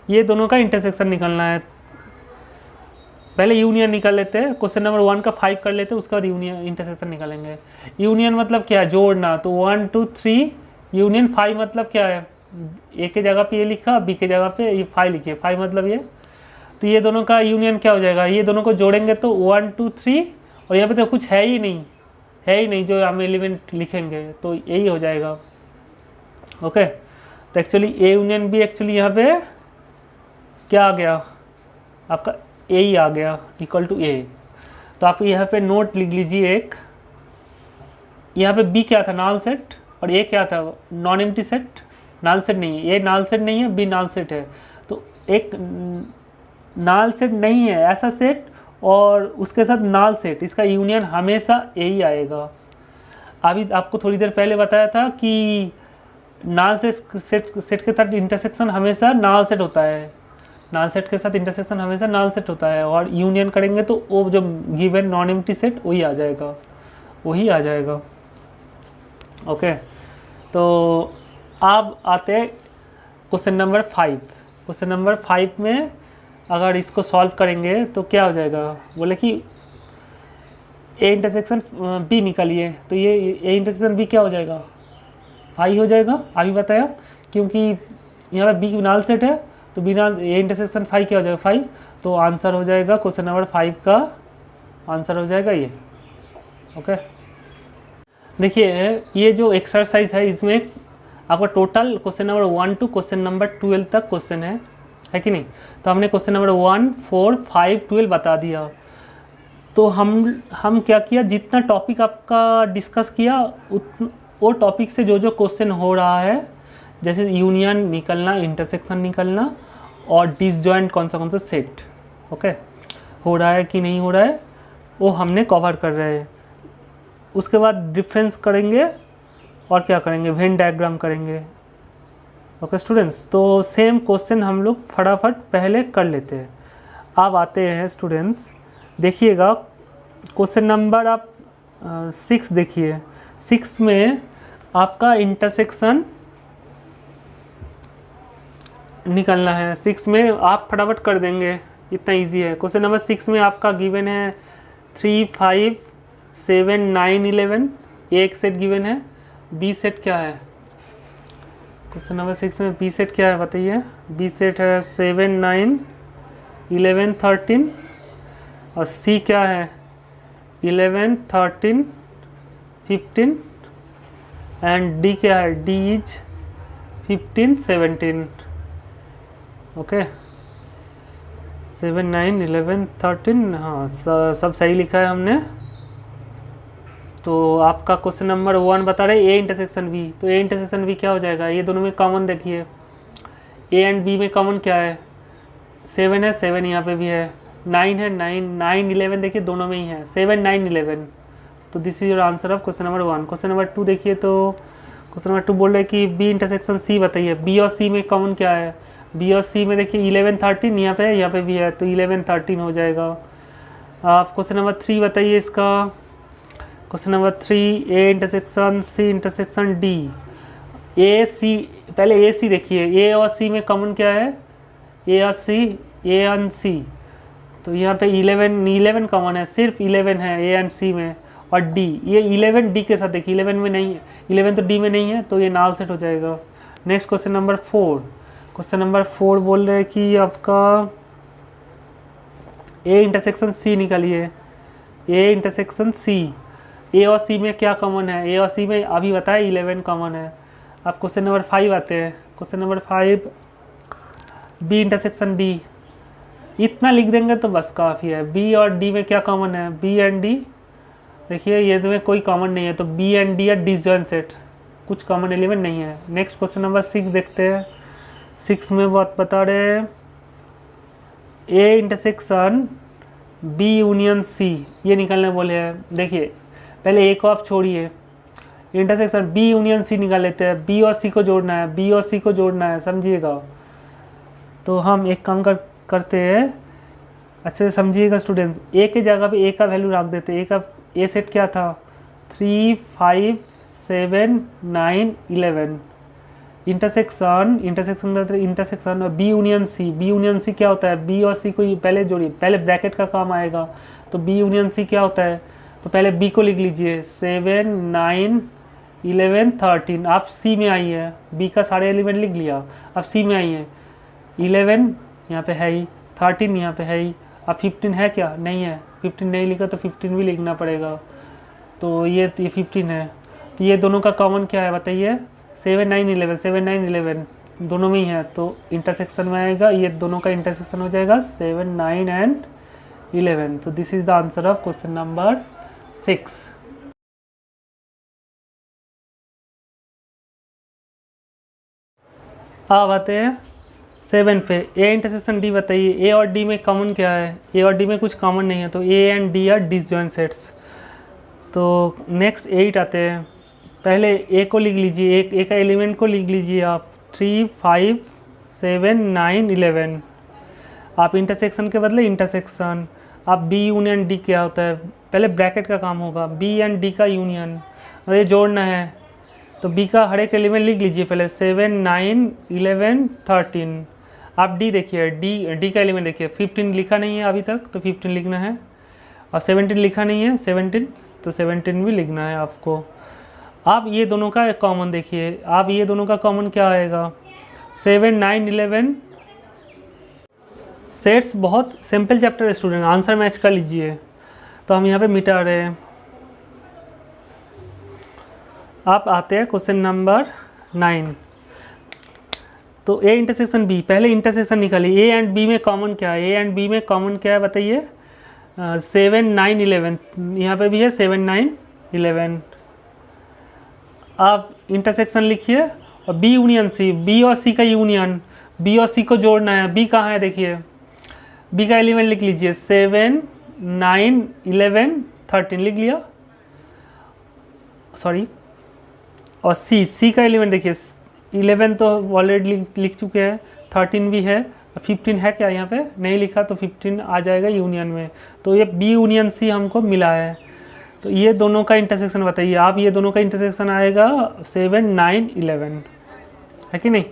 ये दोनों का इंटरसेक्शन निकालना है। पहले यूनियन निकाल लेते हैं, क्वेश्चन नंबर 1 का 5 कर लेते हैं, उसका बाद यूनियन इंटरसेक्शन निकालेंगे। यूनियन मतलब क्या है, जोड़ना, तो 1 2 3 यूनियन 5 मतलब क्या है, a के जगह पे ये लिखा, b के जगह पे ये 5 लिखिए, 5 मतलब ये, तो ये दोनों का यूनियन क्या हो जाएगा, ये दोनों को जोड़ेंगे तो 1 2 3, और यहाँ पे तो कुछ है ही नहीं जो हम एलिमेंट लिखेंगे, तो यही हो जाएगा, ओके। तो actually a union b actually यहाँ पे क्या आ गया आपका a ही आ गया इक्वल टू a। तो आप यहाँ पे नोट लिख लीजिए एक, यहाँ पे b क्या था नाल सेट, और a क्या था नॉन एम्प्टी सेट, नाल सेट नहीं है, a नाल सेट नहीं है, b नाल सेट है, तो एक नाल सेट नहीं है ऐसा सेट और उसके साथ नाल सेट, इसका यूनियन हमेशा a ही आएगा। अभी आपको थोड़ी देर पहले बताया था कि नाल सेट के साथ इंटरसेक्शन हमेशा नाल सेट होता है, नाल सेट के साथ इंटरसेक्शन हमेशा नाल सेट होता है, और यूनियन करेंगे तो वो जो गिवन नॉन एम्प्टी सेट वही आ जाएगा, ओके। तो अब आते हैं क्वेश्चन नंबर 5। क्वेश्चन नंबर 5 में अगर इसको सॉल्व करेंगे तो क्या हो जाएगा, बोले कि a इंटरसेक्शन b निकालिए, तो ये a इंटरसेक्शन b क्या हो जाएगा 5 हो जाएगा, अभी बताया, क्योंकि यहाँ पे b नाल सेट है, तो b नाल a इंटरसेक्शन 5 क्या हो जाएगा 5, तो आंसर हो जाएगा क्वेश्चन नंबर 5 का आंसर हो जाएगा ये, ओके। देखिए ये जो एक्सरसाइज है इसमें आपका total question number 1 to question number 12 तक क्वेश्चन है कि नहीं, तो हमने क्वेश्चन नंबर 1 4 5 12 बता दिया। तो हम क्या किया, जितना टॉपिक आपका डिस्कस किया वो टॉपिक से जो क्वेश्चन हो रहा है, जैसे यूनियन निकलना, इंटरसेक्शन निकलना, और डिसजॉइंट कौन सा सेट, ओके, हो रहा है कि नहीं हो रहा है, वो हमने कवर कर रहे हैं। उसके बाद डिफरेंस करेंगे और क्या करेंगे, वेन डायग्राम करेंगे, ओके स्टूडेंट्स। तो सेम क्वेश्चन हम लोग फटाफट पहले कर लेते हैं। अब आते हैं स्टूडेंट्स, देखिएगा क्वेश्चन नंबर आप 6 देखिए, 6 में आपका इंटरसेक्शन निकलना है। 6 में आप फटाफट कर देंगे, इतना इजी है। क्वेश्चन नंबर 6 में आपका गिवन है 3, 5, 7, 9, 11। ए एक सेट गिवन है, बी सेट क्या है? क्वेश्चन नंबर 6 में बी सेट क्या है बताइए? बी सेट है 7, 9, 11, 13 और सी क्या है? 11, 13, 15 एंड डी क्या है? D is 15, 17। ओके 7, 9, 11, 13, हाँ सब सही लिखा है हमने। तो आपका क्वेश्चन नंबर 1 बता रहे ए इंटरसेक्शन बी, तो ए इंटरसेक्शन बी क्या हो जाएगा? ये दोनों में कॉमन देखिए, ए एंड बी में कॉमन क्या है? 7 है, 7 यहाँ पे भी है, 9 है, 9, 11 देखिए दोनों में ही है, 7, 9, 11। तो this is your answer of question number 1। Question number 2 देखिए, तो क्वेश्चन नंबर 2 बोल रहे हैं कि बी इंटरसेक्शन सी बताइए। बी और सी में कॉमन क्या है? बी और सी में देखिए 11, 13 यहाँ पे भी है, तो 11, 13 हो जाएगा। आप क्वेश्चन नंबर 3 बताइए इसका। Question number 3 A intersection C intersection D. A C, पहले ए सी देखिए, ए और सी में कॉमन क्या है? ए और सी, ए एंड सी। तो यहाँ पे 11 कॉमन है, सिर्फ 11 है ए एंड सी में। और डी, ये 11 डी के साथ देखिए, 11 में नहीं है, 11 तो डी में नहीं है, तो ये नाल सेट हो जाएगा। Next question number 4। Question number 4 बोल रहे हैं कि आपका ए इंटरसेक्शन सी निकालिए। ए इंटरसेक्शन सी, ए और सी में क्या कॉमन है? ए और सी में अभी बताया 11 कॉमन है। अब क्वेश्चन नंबर 5 आते हैं। Question number 5 B intersection D. इतना लिख देंगे तो बस काफ़ी है। बी और डी में क्या कॉमन है? बी एंड डी देखिए, ये में कोई कॉमन नहीं है, तो बी एंड डी है डिसजॉइंट सेट, कुछ कॉमन एलिमेंट नहीं है। नेक्स्ट क्वेश्चन नंबर 6 देखते हैं। 6 में बात बता रहे हैं A intersection B union C, ये निकालने बोले हैं। देखिए पहले ए को आप छोड़िए, इंटरसेक्शन बी यूनियन सी निकाल लेते हैं। बी और सी को जोड़ना है, बी और सी को जोड़ना है, समझिएगा। तो हम एक काम करते हैं, अच्छे से समझिएगा स्टूडेंट्स। ए के जगह पे ए का वैल्यू रख देते हैं। ए का ए सेट क्या था? 3, 5, 7, 9, 11। इंटरसेक्शन और B union C. B union C क्या होता है? बी और सी को पहले जोड़िए, पहले ब्रैकेट का काम आएगा। तो बी यूनियन सी क्या होता है? तो पहले बी को लिख लीजिए, 7, 9, 11, 13। आप सी में आई है, बी का सारे एलिमेंट लिख लिया, अब सी में आई है। 11 यहाँ पे है ही, 13 यहाँ पे है ही। अब 15 है क्या? नहीं है, 15 नहीं लिखा तो 15 भी लिखना पड़ेगा। तो ये 15 है। तो ये दोनों का कॉमन क्या है बताइए? 7, 9, 11, 7, 9, 11 दोनों में ही है, तो इंटरसेक्शन में आएगा, ये दोनों का इंटरसेक्शन हो जाएगा 7, 9 एंड 11। तो this is the answer of question number 6। अब आते हैं 7 पे। ए इंटरसेक्शन डी बताइए। ए और डी में कॉमन क्या है? ए और डी में कुछ कॉमन नहीं है, तो ए and D are disjoint sets. तो नेक्स्ट 8 आते हैं। पहले ए को लिख लीजिए, ए का एलिमेंट को लिख लीजिए आप, 3, 5, 7, 9, 11। आप इंटरसेक्शन के बदले इंटरसेक्शन। आप बी यूनियन डी क्या होता है? पहले ब्रैकेट का काम होगा, बी एंड डी का यूनियन, और ये जोड़ना है। तो बी का हर एक एलिमेंट लिख लीजिए पहले, 7, 9, 11, 13। आप डी देखिए, डी का एलिमेंट देखिए, 15 लिखा नहीं है अभी तक, तो 15 लिखना है। और 17 लिखा नहीं है, 17, तो 17 भी लिखना है आपको। आप ये दोनों का कॉमन देखिए, आप ये दोनों का कॉमन क्या आएगा? 7, 9, 11। सेट्स बहुत सिंपल चैप्टर है स्टूडेंट, आंसर मैच कर लीजिए। तो हम यहाँ पे मिटा रहे हैं। आप आते हैं क्वेश्चन नंबर 9। तो ए इंटरसेक्शन बी, पहले इंटरसेक्शन निकालिए। ए एंड बी में कॉमन क्या है? ए एंड बी में कॉमन क्या है बताइए? 7, 9, 11, यहाँ पे भी है 7, 9, 11। आप इंटरसेक्शन लिखिए और बी यूनियन सी, बी और सी का यूनियन, बी और सी को जोड़ना है। बी कहाँ है देखिए, बी का एलिमेंट लिख लीजिए, 7, 9, 11, 13 लिख लिया, सॉरी। और सी का एलिमेंट देखिए, 11 तो ऑलरेडी लिख चुके हैं, 13 भी है, 15 है क्या? यहाँ पे नहीं लिखा, तो 15 आ जाएगा यूनियन में। तो ये बी यूनियन सी हमको मिला है। तो ये दोनों का इंटरसेक्शन बताइए आप। ये दोनों का इंटरसेक्शन आएगा 7, 9, 11, है कि नहीं?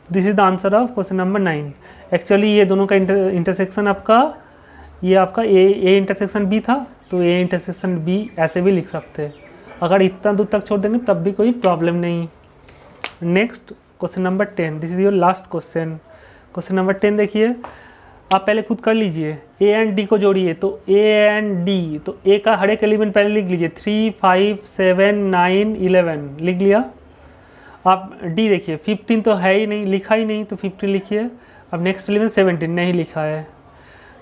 This is the answer of question number 9। Actually ये दोनों का इंटरसेक्शन आपका, ये आपका ए इंटरसेक्शन बी था, तो ए इंटरसेक्शन बी ऐसे भी लिख सकते हैं। अगर इतना दूर तक छोड़ देंगे तब भी कोई प्रॉब्लम नहीं। Next question number 10, this is your last question. Question number 10 देखिए, आप पहले खुद कर लीजिए। ए एंड डी को जोड़िए, तो ए एंड डी, तो ए का हर एक एलिमेंट पहले लिख लीजिए, 3, 5, 7, 9, 11 लिख लिया। आप डी देखिए, 15 तो है ही नहीं, लिखा ही नहीं, तो 15 लिखिए। अब नेक्स्ट एलिमेंट 17 नहीं लिखा है,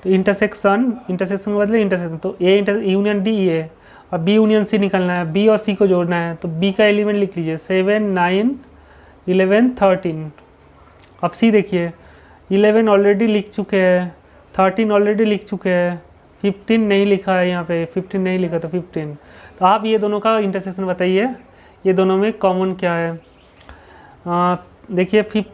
तो इंटरसेक्शन के बदले इंटरसेक्शन, तो ए यूनियन डी है, और बी यूनियन सी निकलना है, बी और सी को जोड़ना है, तो बी का एलिमेंट लिख लीजिए 7, 9, 11, 13। अब सी देखिए, 11 ऑलरेडी लिख चुके हैं, 13 ऑलरेडी लिख चुके हैं, 15 नहीं लिखा है यहाँ पे, 15 नहीं लिखा तो 15। तो आप ये दोनों का इंटरसेक्शन बताइए, ये दोनों में कॉमन क्या है। देखिए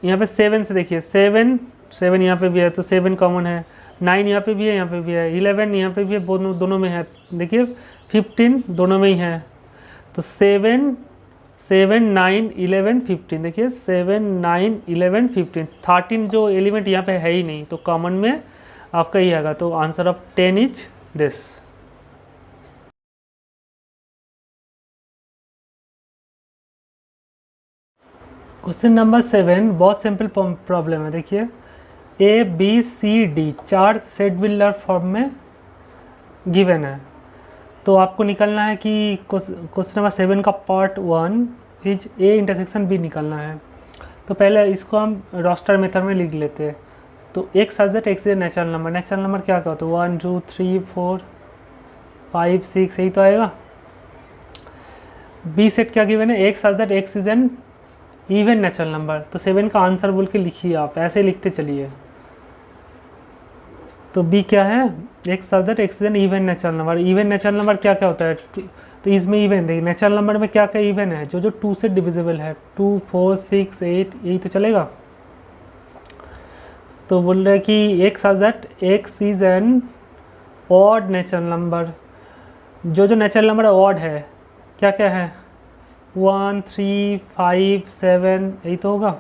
यहाँ पे 7 से देखिए, 7 यहाँ पे भी है तो 7 कॉमन है, 9 यहाँ पे भी है, यहाँ पे भी है, 11 यहाँ पे भी है, दोनों में है। देखिए 15 दोनों में ही है, तो 7, 9, 11, 15। देखिए 7, 9, 11, 15, 13 जो एलिमेंट यहाँ पे है ही नहीं, तो कॉमन में आपका ही आएगा। तो answer of 10 is this. Question number 7 बहुत सिंपल प्रॉब्लम है। देखिए A B C D 4 set builder form में गिवन है, तो आपको निकलना है कि क्वेश्चन नंबर 7 का part 1 is A intersection B निकलना है। तो पहले इसको हम रोस्टर मेथड में लिख लेते हैं। तो एक such that X is natural number क्या क्या होता है, 1, 2, 3, 4, 5, 6 यही तो आएगा। बी सेट क्या गिवन है, एक such that X is an even natural number, तो 7 का आंसर बोल के लिखिए, आप ऐसे लिखते चलिए। तो बी क्या है, एक such that X is an even natural number. Even natural number क्या क्या होता है, तो इसमें इवन देखिए, नेचुरल नंबर में क्या क्या इवन है, जो 2 से डिविजिबल है, 2, 4, 6, 8 यही तो चलेगा। तो बोल रहे हैं कि एक such that X is an odd natural number, जो नेचुरल नंबर ऑड है क्या क्या है, 1, 3, 5, 7 यही तो होगा।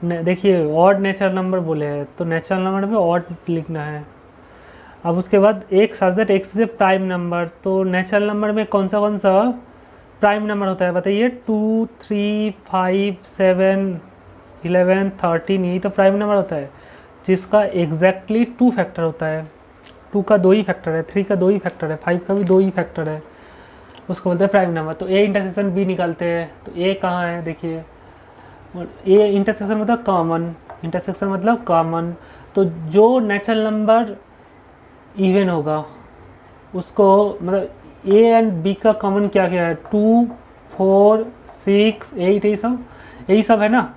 देखिए ऑड नेचुरल नंबर बोले हैं, तो नेचुरल नंबर में ऑड लिखना है। अब उसके बाद एक such that X is A prime number, तो नेचुरल नंबर में कौन सा प्राइम नंबर होता है बताइए, 2, 3, 5, 7, 11, 13 यही तो प्राइम नंबर होता है, जिसका एग्जैक्टली 2 फैक्टर होता है। 2 का 2 ही फैक्टर है, 3 का 2 ही फैक्टर है, 5 का भी 2 ही फैक्टर है, उसको बोलते हैं प्राइम नंबर। तो ए इंटरसेक्शन बी निकालते हैं, तो ए कहाँ है देखिए, ए इंटरसेक्शन मतलब कॉमन, इंटरसेक्शन मतलब कॉमन, तो जो नेचुरल नंबर इवन होगा उसको, मतलब ए एंड बी का कॉमन क्या क्या है, 2, 4, 6, 8 यही सब है ना।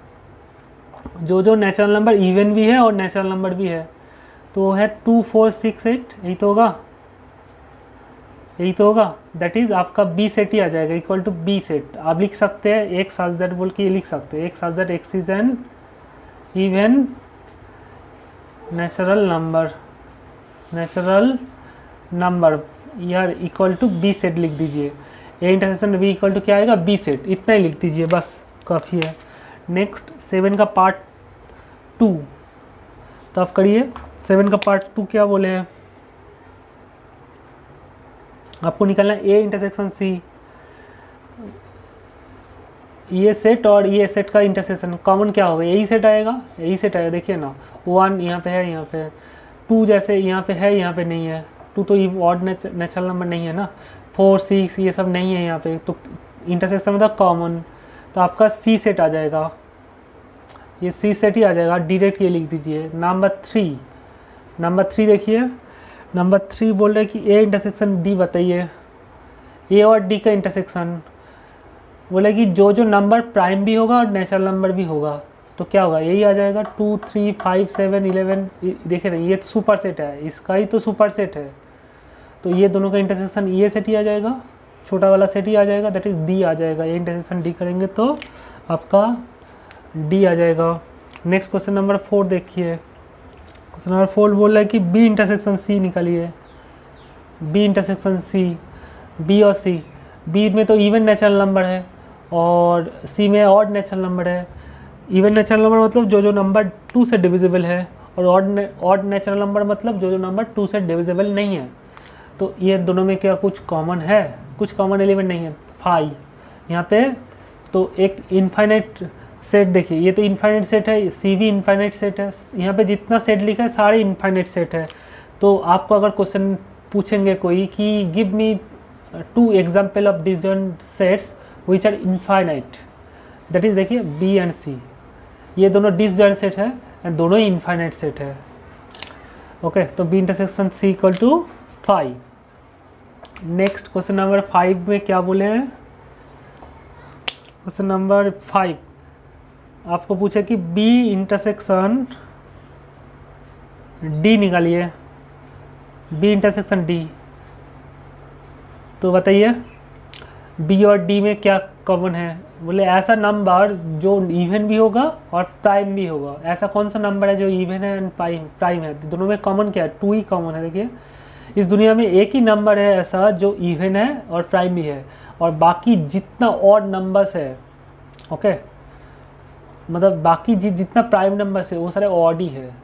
जो नेचुरल नंबर इवन भी है और नेचुरल नंबर भी है, तो वो है 2, 4, 6, 8 यही तो होगा। दैट इज आपका बी सेट ही आ जाएगा, इक्वल टू बी सेट। आप लिख सकते हैं एक सच दैट बोल के ये लिख सकते हैं, एक such that X is an even natural number यार, इक्वल टू बी सेट लिख दीजिए। A intersection B equal to क्या आएगा, बी सेट, इतना ही लिख दीजिए बस, काफ़ी है। नेक्स्ट 7 का पार्ट 2, तो आप करिए 7 का पार्ट 2 क्या बोले हैं, आपको निकालना है ए इंटरसेक्शन सी, ये सेट और ये सेट का इंटरसेक्शन कॉमन क्या होगा, यही सेट आएगा, देखिए ना, 1 यहाँ पे है, यहाँ पे 2 जैसे यहाँ पे है, यहाँ पे नहीं है, 2 तो ऑड नेचुरल नंबर नहीं है ना, 4, 6 ये सब नहीं है यहाँ पे, तो इंटरसेक्शन मतलब कॉमन, तो आपका सी सेट आ जाएगा, ये सी सेट ही आ जाएगा। डायरेक्ट ये लिख दीजिए। नंबर 3 देखिए, नंबर 3 बोल रहे कि ए इंटरसेक्शन डी बताइए, ए और डी का इंटरसेक्शन, बोले कि जो नंबर प्राइम भी होगा और नेचुरल नंबर भी होगा, तो क्या होगा, यही आ जाएगा 2, 3, 5, 7, 11। देखे ना, ये तो सुपर सेट है, इसका ही तो सुपर सेट है, तो ये दोनों का इंटरसेक्शन ये सेट ही आ जाएगा, छोटा वाला सेट ही आ जाएगा, दैट इज डी आ जाएगा। ये इंटरसेक्शन डी करेंगे तो आपका डी आ जाएगा। नेक्स्ट क्वेश्चन नंबर 4 देखिए, क्वेश्चन नंबर 4 बोल रहा है कि बी इंटरसेक्शन सी निकालिए, बी इंटरसेक्शन सी, बी और सी, बी में तो इवन नेचुरल नंबर है और सी में ऑड नेचुरल नंबर है, इवन नेचुरल नंबर मतलब जो जो नंबर 2 से डिविजिबल है, और ऑड नेचुरल नंबर मतलब जो जो नंबर 2 से डिविजिबल नहीं है। तो ये दोनों में क्या कुछ कॉमन है? कुछ कॉमन एलिमेंट नहीं है। 5 यहाँ पे तो एक इनफाइनाइट सेट, देखिए ये तो इनफाइनाइट सेट है, सी भी इनफाइनाइट सेट है, यहाँ पे जितना सेट लिखा है सारे इनफाइनाइट सेट है। तो आपको अगर क्वेश्चन पूछेंगे कोई कि give me 2 example of disjoint sets which are infinite, that is देखिए बी एंड सी, ये दोनों डिसजॉइंट सेट है एंड दोनों ही इनफाइनाइट सेट है। ओके, तो B intersection C equal to 5। Next question number 5 में क्या बोले हैं? क्वेश्चन नंबर 5 आपको पूछे कि बी इंटरसेक्शन डी निकालिए, बी इंटरसेक्शन डी। तो बताइए बी और डी में क्या कॉमन है? बोले ऐसा नंबर जो इवन भी होगा और प्राइम भी होगा। ऐसा कौन सा नंबर है जो इवन है एंड प्राइम है? तो दोनों में कॉमन क्या है? 2 ही कॉमन है। देखिए इस दुनिया में एक ही नंबर है ऐसा जो इवन है और प्राइम भी है, और बाकी जितना ऑड नंबर्स है, ओके, मतलब बाकी जितना प्राइम नंबर्स है वो सारे ऑड ही है।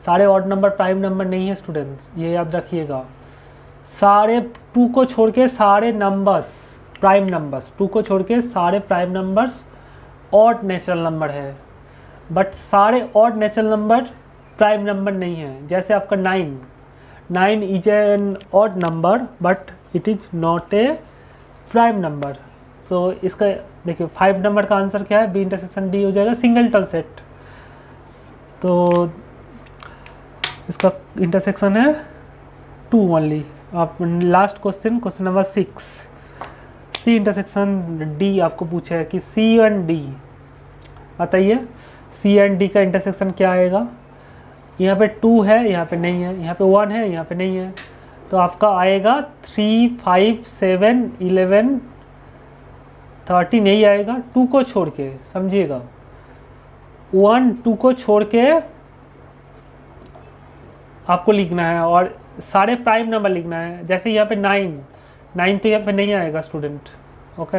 सारे ऑड नंबर प्राइम नंबर नहीं है स्टूडेंट्स, ये याद रखिएगा। सारे 2 को छोड़ के सारे नंबर्स प्राइम नंबर्स, 2 को छोड़ के सारे prime numbers odd natural number है, बट सारे odd natural number prime number नहीं है। जैसे आपका 9 is an odd number but it is not a prime number. So इसका देखिए 5 नंबर का आंसर क्या है? बी इंटरसेक्शन डी हो जाएगा, सिंगलटन सेट। तो इसका इंटरसेक्शन है 2 ओनली। आप last question number 6, C intersection D आपको पूछा है कि सी एंड डी, बताइए सी एंड डी का इंटरसेक्शन क्या आएगा? यहाँ पे 2 है, यहाँ पे नहीं है, यहाँ पे 1 है, यहाँ पे नहीं है, तो आपका आएगा 3, 5, 7, 11, 30 नहीं आएगा। 2 को छोड़ के, समझिएगा, 1, 2 को छोड़ के आपको लिखना है और सारे प्राइम नंबर लिखना है। जैसे यहाँ पे 9 तो यहाँ पे नहीं आएगा स्टूडेंट, ओके।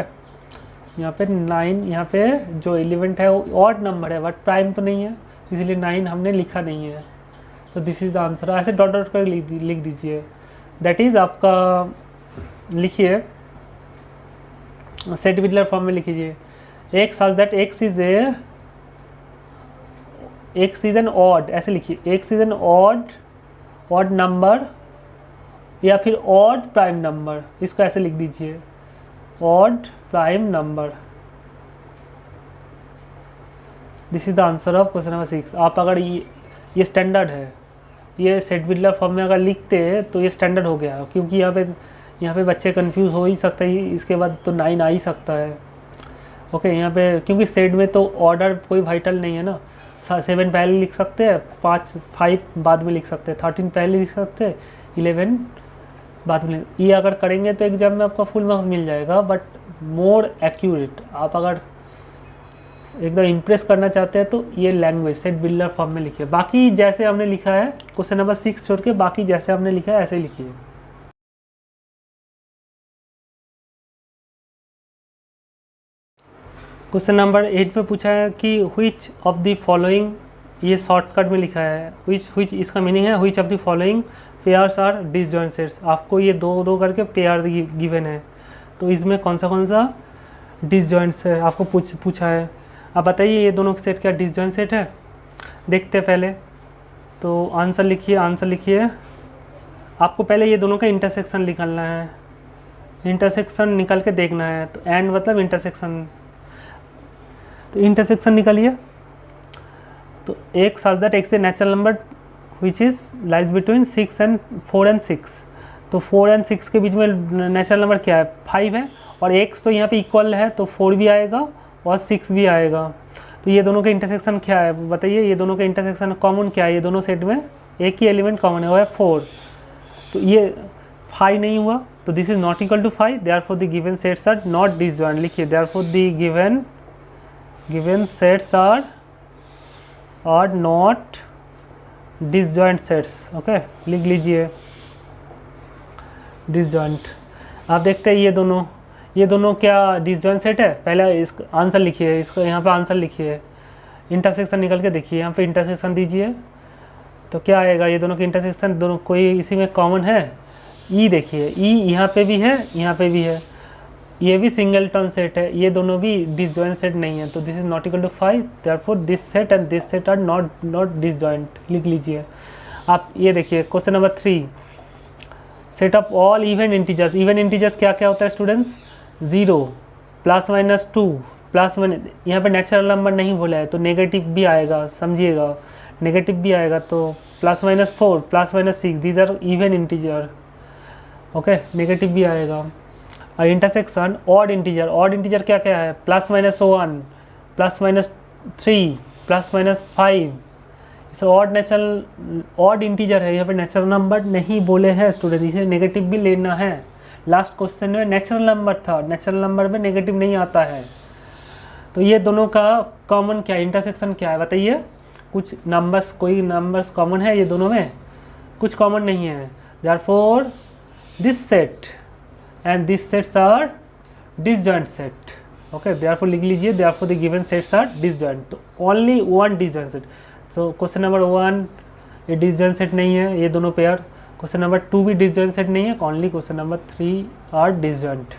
यहाँ पे 9, यहाँ पे जो एलिमेंट है वो ऑड नंबर है बट प्राइम तो नहीं है, इसलिए 9 हमने लिखा नहीं है। तो दिस इज द आंसर। ऐसे डॉट डॉट कर लिख दीजिए। दैट इज आपका, लिखिए सेट विडलर फॉर्म में लिखिए x such that X is an odd, ऐसे लिखिए x is an odd number या फिर ऑड प्राइम नंबर, इसको ऐसे लिख दीजिए odd prime number. This is the answer of question number 6। आप अगर ये स्टैंडर्ड है, ये सेट विडलर फॉर्म में अगर लिखते हैं तो ये स्टैंडर्ड हो गया, क्योंकि यहाँ पे बच्चे कंफ्यूज हो ही सकते हैं, इसके बाद तो 9 आ ही सकता है, ओके। यहाँ पे क्योंकि सेट में तो ऑर्डर कोई वाइटल नहीं है ना, 7 पहले लिख सकते हैं, 5 बाद में लिख सकते हैं, 13 पहले लिख सकते हैं, 11 बाद में। ये अगर करेंगे तो एग्जाम में आपका फुल मार्क्स मिल जाएगा, बट मोर एक्यूरेट आप अगर एकदम इम्प्रेस करना चाहते हैं तो ये लैंग्वेज सेट बिल्डर फॉर्म में लिखिए। बाकी जैसे हमने लिखा है क्वेश्चन नंबर 6 छोड़ के बाकी जैसे हमने लिखा है ऐसे ही लिखिए। क्वेश्चन नंबर 8 में पूछा है कि व्हिच ऑफ द फॉलोइंग, ये शॉर्टकट में लिखा है व्हिच, इसका मीनिंग है which of the following pairs are disjoint sets. आपको ये दो करके पेयर गिवन है, तो इसमें कौन सा डिसजॉइंट्स है आपको पूछा है। आप बताइए ये दोनों सेट क्या डिसजॉइंट सेट है? देखते हैं पहले, तो आंसर लिखिए। आपको पहले ये दोनों का इंटरसेक्शन निकालना है, इंटरसेक्शन निकल के देखना है। तो एंड मतलब इंटरसेक्शन, तो इंटरसेक्शन निकालिए। तो एक such that x A natural number which is lies between 4 and 6। तो 4 and 6 के बीच में नेचुरल नंबर क्या है? 5 है, और एक्स तो यहाँ पे इक्वल है तो 4 भी आएगा और 6 भी आएगा। तो ये दोनों का इंटरसेक्शन क्या है बताइए? ये दोनों का इंटरसेक्शन कॉमन क्या है? ये दोनों सेट में एक ही एलिमेंट कॉमन है, वो है 4। तो ये 5 नहीं हुआ, तो this is not equal to 5, therefore the given sets are not disjoint. लिखिए therefore the given sets are not disjoint sets, okay. लिख लीजिए डिसजॉइंट। आप देखते हैं ये दोनों क्या डिसजॉइंट सेट है? पहले इसका आंसर लिखिए, इसका यहाँ पे आंसर लिखिए, इंटरसेक्शन निकल के देखिए, यहाँ पे इंटरसेक्शन दीजिए तो क्या आएगा? ये दोनों के इंटरसेक्शन, दोनों कोई इसी में कॉमन है? ई देखिए, ई यहाँ पे भी है, यहाँ पे भी है, ये भी सिंगलटन सेट है, ये दोनों भी डिसजॉइंट सेट नहीं है, तो this is not equal to 5, therefore this set and this set are not disjoint. लिख लीजिए आप। ये देखिए question number 3, set of all even integers. Even integers क्या क्या होता है स्टूडेंट्स? 0 +-2 +1, यहाँ पे नेचुरल नंबर नहीं बोला है तो नेगेटिव भी आएगा, समझिएगा, नेगेटिव भी आएगा, तो +-4 +-6 these are even integer, okay, negative भी आएगा। और intersection odd integer, odd integer क्या क्या है? +-1 +-3 +-5, इसे ऑड इंटीजर है, यहाँ पे नेचुरल नंबर नहीं बोले हैं स्टूडेंट, इसे नेगेटिव भी लेना है। लास्ट क्वेश्चन में नेचुरल नंबर था, नेचुरल नंबर में नेगेटिव नहीं आता है। तो ये दोनों का कॉमन क्या है, इंटरसेक्शन क्या है बताइए? कुछ नंबर्स, कोई नंबर्स कॉमन है ये दोनों में? कुछ कॉमन नहीं है। Therefore this set and this sets are disjoint set, okay, therefore लिख लीजिए, therefore the given sets are disjoint, तो only one disjoint set. So question number 1 ये डिसजॉइंट सेट नहीं है, ये दोनों पेयर। क्वेश्चन नंबर 2 भी डिसजॉइंट सेट नहीं है, only question number 3 are disjoint.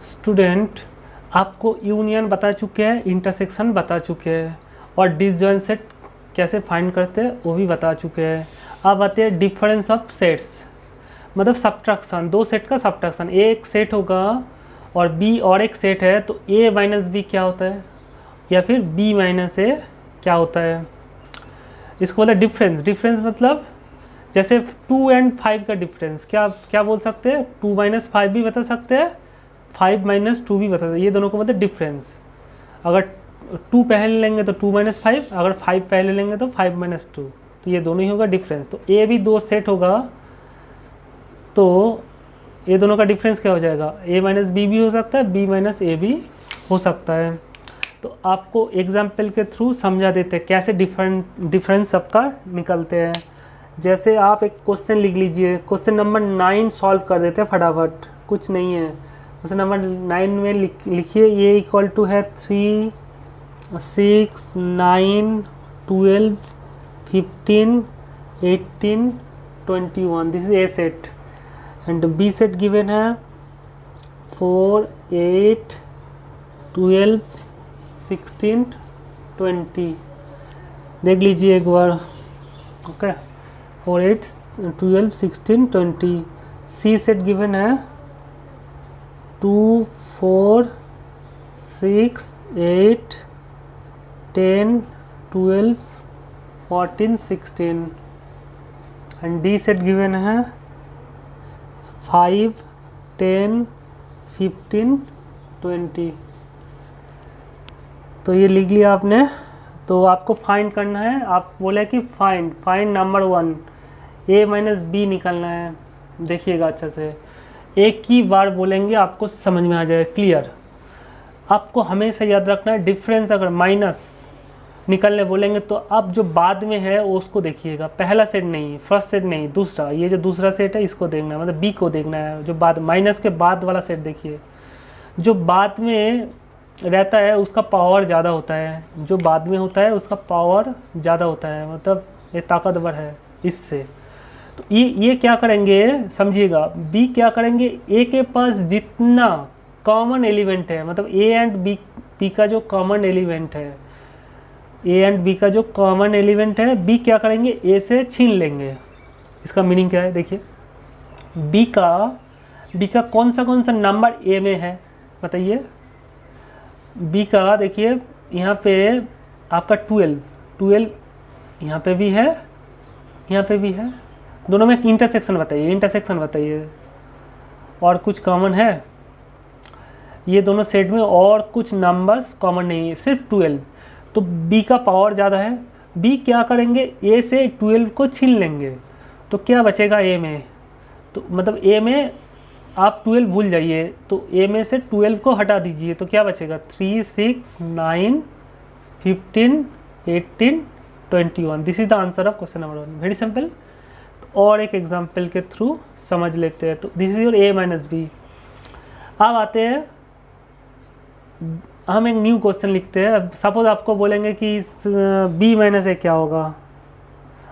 Student आपको यूनियन बता चुके हैं, इंटरसेक्शन बता चुके हैं, और डिसजॉइंट सेट कैसे फाइंड करते हैं वो भी बता चुके हैं। अब आते हैं डिफरेंस ऑफ सेट्स, मतलब सब्ट्रैक्शन, दो सेट का सब्ट्रैक्शन। एक सेट होगा और बी और एक सेट है, तो a माइनस बी क्या होता है, या फिर b माइनस ए क्या होता है? इसको बोलते हैं डिफरेंस। डिफरेंस मतलब जैसे 2 और 5 का डिफरेंस, क्या क्या बोल सकते हैं? 2 - 5 भी बता सकते हैं, 5 - 2 भी बता सकते हैं, ये दोनों को बोलते हैं डिफरेंस। अगर 2 पहले लेंगे तो 2 - 5, अगर 5 पहले लेंगे तो 5 - 2, तो ये दोनों ही होगा डिफरेंस। तो ए भी दो सेट होगा तो ये दोनों का डिफरेंस क्या हो जाएगा? a माइनस बी भी हो सकता है, b माइनस ए भी हो सकता है। तो आपको एग्जाम्पल के थ्रू समझा देते हैं कैसे डिफरेंस सबका निकलते हैं। जैसे आप एक क्वेश्चन लिख लीजिए, क्वेश्चन नंबर 9 सॉल्व कर देते हैं फटाफट, कुछ नहीं है। क्वेश्चन नंबर 9 में लिखिए, ये इक्वल टू है 3 6 9 12 15 18 21, this is A set, and B set given है 4 8 12 16 20। देख लीजिए एक बार, ओके, 4 8 12 16 20। सी सेट गिवन है 2 4 6 8 10 12 14 16, एंड डी सेट गिवन है 5 10 15 20। तो ये लिख लिया आपने। तो आपको फाइंड करना है, आप बोले कि find number 1, a minus B निकलना है। देखिएगा अच्छा से, एक ही बार बोलेंगे आपको समझ में आ जाएगा, क्लियर। आपको हमेशा याद रखना है, डिफरेंस अगर माइनस निकलने बोलेंगे तो अब जो बाद में है वो उसको देखिएगा, पहला सेट नहीं, फर्स्ट सेट नहीं, दूसरा, ये जो दूसरा सेट है इसको देखना है, मतलब बी को देखना है, जो बाद माइनस के बाद वाला सेट देखिए। जो बाद में रहता है उसका पावर ज़्यादा होता है, जो बाद में होता है उसका पावर ज़्यादा होता है, मतलब ये ताकतवर है इससे। तो ये क्या करेंगे समझिएगा, बी क्या करेंगे, ए के पास जितना कॉमन एलिमेंट है, मतलब ए एंड बी का जो कॉमन एलिमेंट है, ए एंड बी का जो कॉमन एलिमेंट है, बी क्या करेंगे, ए से छीन लेंगे। इसका मीनिंग क्या है देखिए, बी का कौन सा नंबर ए में है बताइए। बी का देखिए यहाँ पे आपका 12 यहाँ पे भी है, यहाँ पे भी है, दोनों में इंटरसेक्शन बताइए, और कुछ कॉमन है ये दोनों सेट में, और कुछ नंबर्स कॉमन नहीं है, सिर्फ 12। तो बी का पावर ज़्यादा है, बी क्या करेंगे, ए से 12 को छीन लेंगे, तो क्या बचेगा ए में, तो मतलब ए में आप 12 भूल जाइए, तो ए में से 12 को हटा दीजिए, तो क्या बचेगा 3 6 9 15 18 21। This is the answer of question number 1, very simple. और एक एग्जांपल के थ्रू समझ लेते हैं। तो this is your A minus B. अब आते हैं, हम एक न्यू क्वेश्चन लिखते हैं। सपोज आपको बोलेंगे कि b माइनस ए क्या होगा।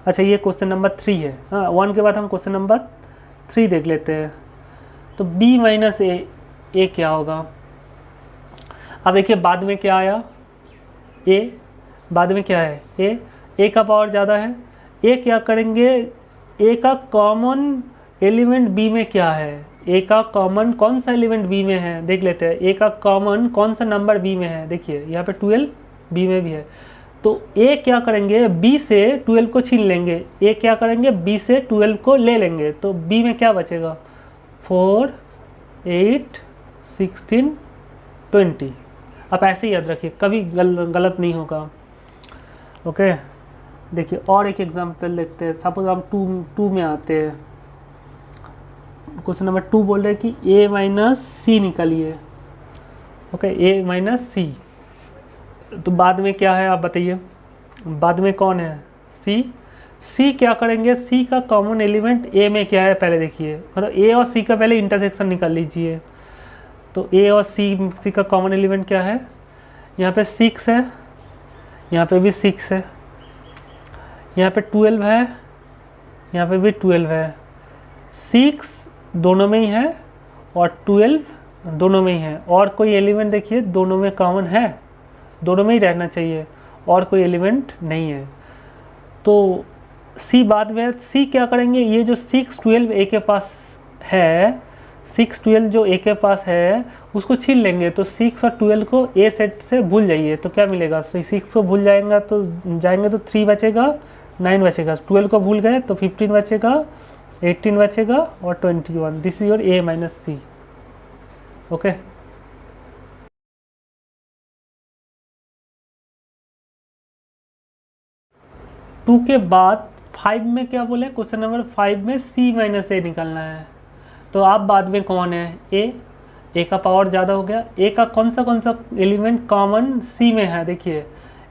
अच्छा, ये क्वेश्चन नंबर 3 है। हाँ, 1 के बाद हम क्वेश्चन नंबर 3 देख लेते हैं। तो b माइनस ए क्या होगा। अब देखिए बाद में क्या आया, a, बाद में क्या है a का पावर ज़्यादा है। a क्या करेंगे, a का कॉमन एलिमेंट b में क्या है, a का कॉमन कौन सा एलिमेंट b में है देख लेते हैं। a का कॉमन कौन सा नंबर b में है, देखिए यहाँ पे 12 b में भी है। तो a क्या करेंगे, b से 12 को छीन लेंगे, a क्या करेंगे b से 12 को ले लेंगे, तो b में क्या बचेगा 4, 8, 16, 20। आप ऐसे ही याद रखिए, कभी गलत नहीं होगा। ओके, देखिए और एक एग्जांपल देखते हैं। सपोज हम 2 में आते हैं। क्वेश्चन नंबर 2 बोल रहे हैं कि a माइनस सी निकालिए। ओके, a माइनस सी, तो बाद में क्या है आप बताइए, बाद में कौन है c क्या करेंगे, c का कॉमन एलिमेंट a में क्या है पहले देखिए, मतलब a और c का पहले इंटरसेक्शन निकाल लीजिए। तो a और c का कॉमन एलिमेंट क्या है, यहाँ पे 6 है, यहाँ पे भी 6 है, यहाँ पे 12 है, यहाँ पे भी 12 है। 6 दोनों में ही है और 12 दोनों में ही है, और कोई एलिमेंट देखिए दोनों में कॉमन है, दोनों में ही रहना चाहिए, और कोई एलिमेंट नहीं है। तो c बाद में, c क्या करेंगे, ये जो 6, 12 a के पास है, 6, 12 जो a के पास है उसको छीन लेंगे। तो 6 और 12 को a सेट से भूल जाइए, तो क्या मिलेगा, 6 को भूल जाएगा तो 3 बचेगा, 9 बचेगा, 12 को भूल गए तो 15 बचेगा, 18 बचेगा और 21। This is your a minus C. Okay, two के बाद 5 में क्या बोले, क्वेश्चन नंबर 5 में c माइनस ए निकालना है। तो आप बाद में कौन है, a का पावर ज़्यादा हो गया। a का कौन सा एलिमेंट कॉमन c में है, देखिए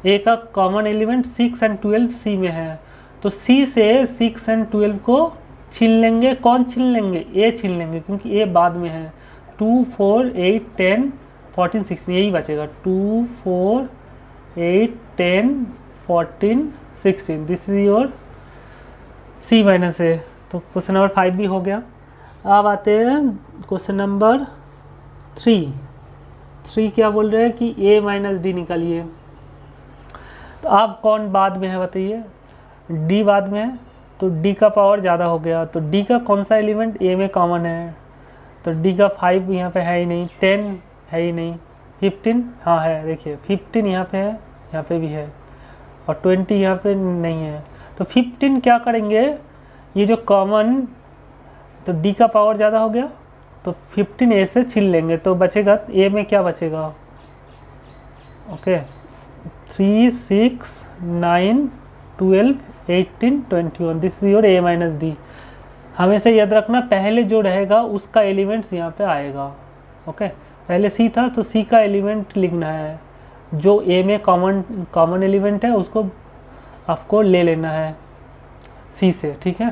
a का कॉमन एलिमेंट 6 और 12 c में है। तो c से 6 और 12 को छीन लेंगे, कौन छीन लेंगे, a छीन लेंगे, क्योंकि a बाद में है। 2, 4, 8, 10, 14, 16 यही बचेगा। 2, 4, 8, 10, 14, 16। This is your c minus A. तो क्वेश्चन नंबर 5 भी हो गया। अब आते हैं क्वेश्चन नंबर 3 क्या बोल रहे हैं कि a माइनस डी निकालिए। तो आप कौन बाद में है बताइए, d बाद में है, तो d का पावर ज़्यादा हो गया। तो d का कौन सा एलिमेंट a में कॉमन है, तो d का 5 यहाँ पे है ही नहीं, 10 है ही नहीं, 15 हाँ है, देखिए 15 यहाँ पे है, यहाँ पे भी है, और 20 यहाँ पे नहीं है। तो 15 क्या करेंगे, ये जो कॉमन, तो d का पावर ज़्यादा हो गया तो 15 a से छीन लेंगे, तो बचेगा a में क्या बचेगा, okay 3, 6, 9, 12, 18, 21। This is your a minus D. हमेशा याद रखना पहले जो रहेगा उसका एलिमेंट्स यहाँ पे आएगा। ओके, पहले c था तो c का एलिमेंट लिखना है, जो a में कॉमन एलिमेंट है उसको आपको ले लेना है c से, ठीक है।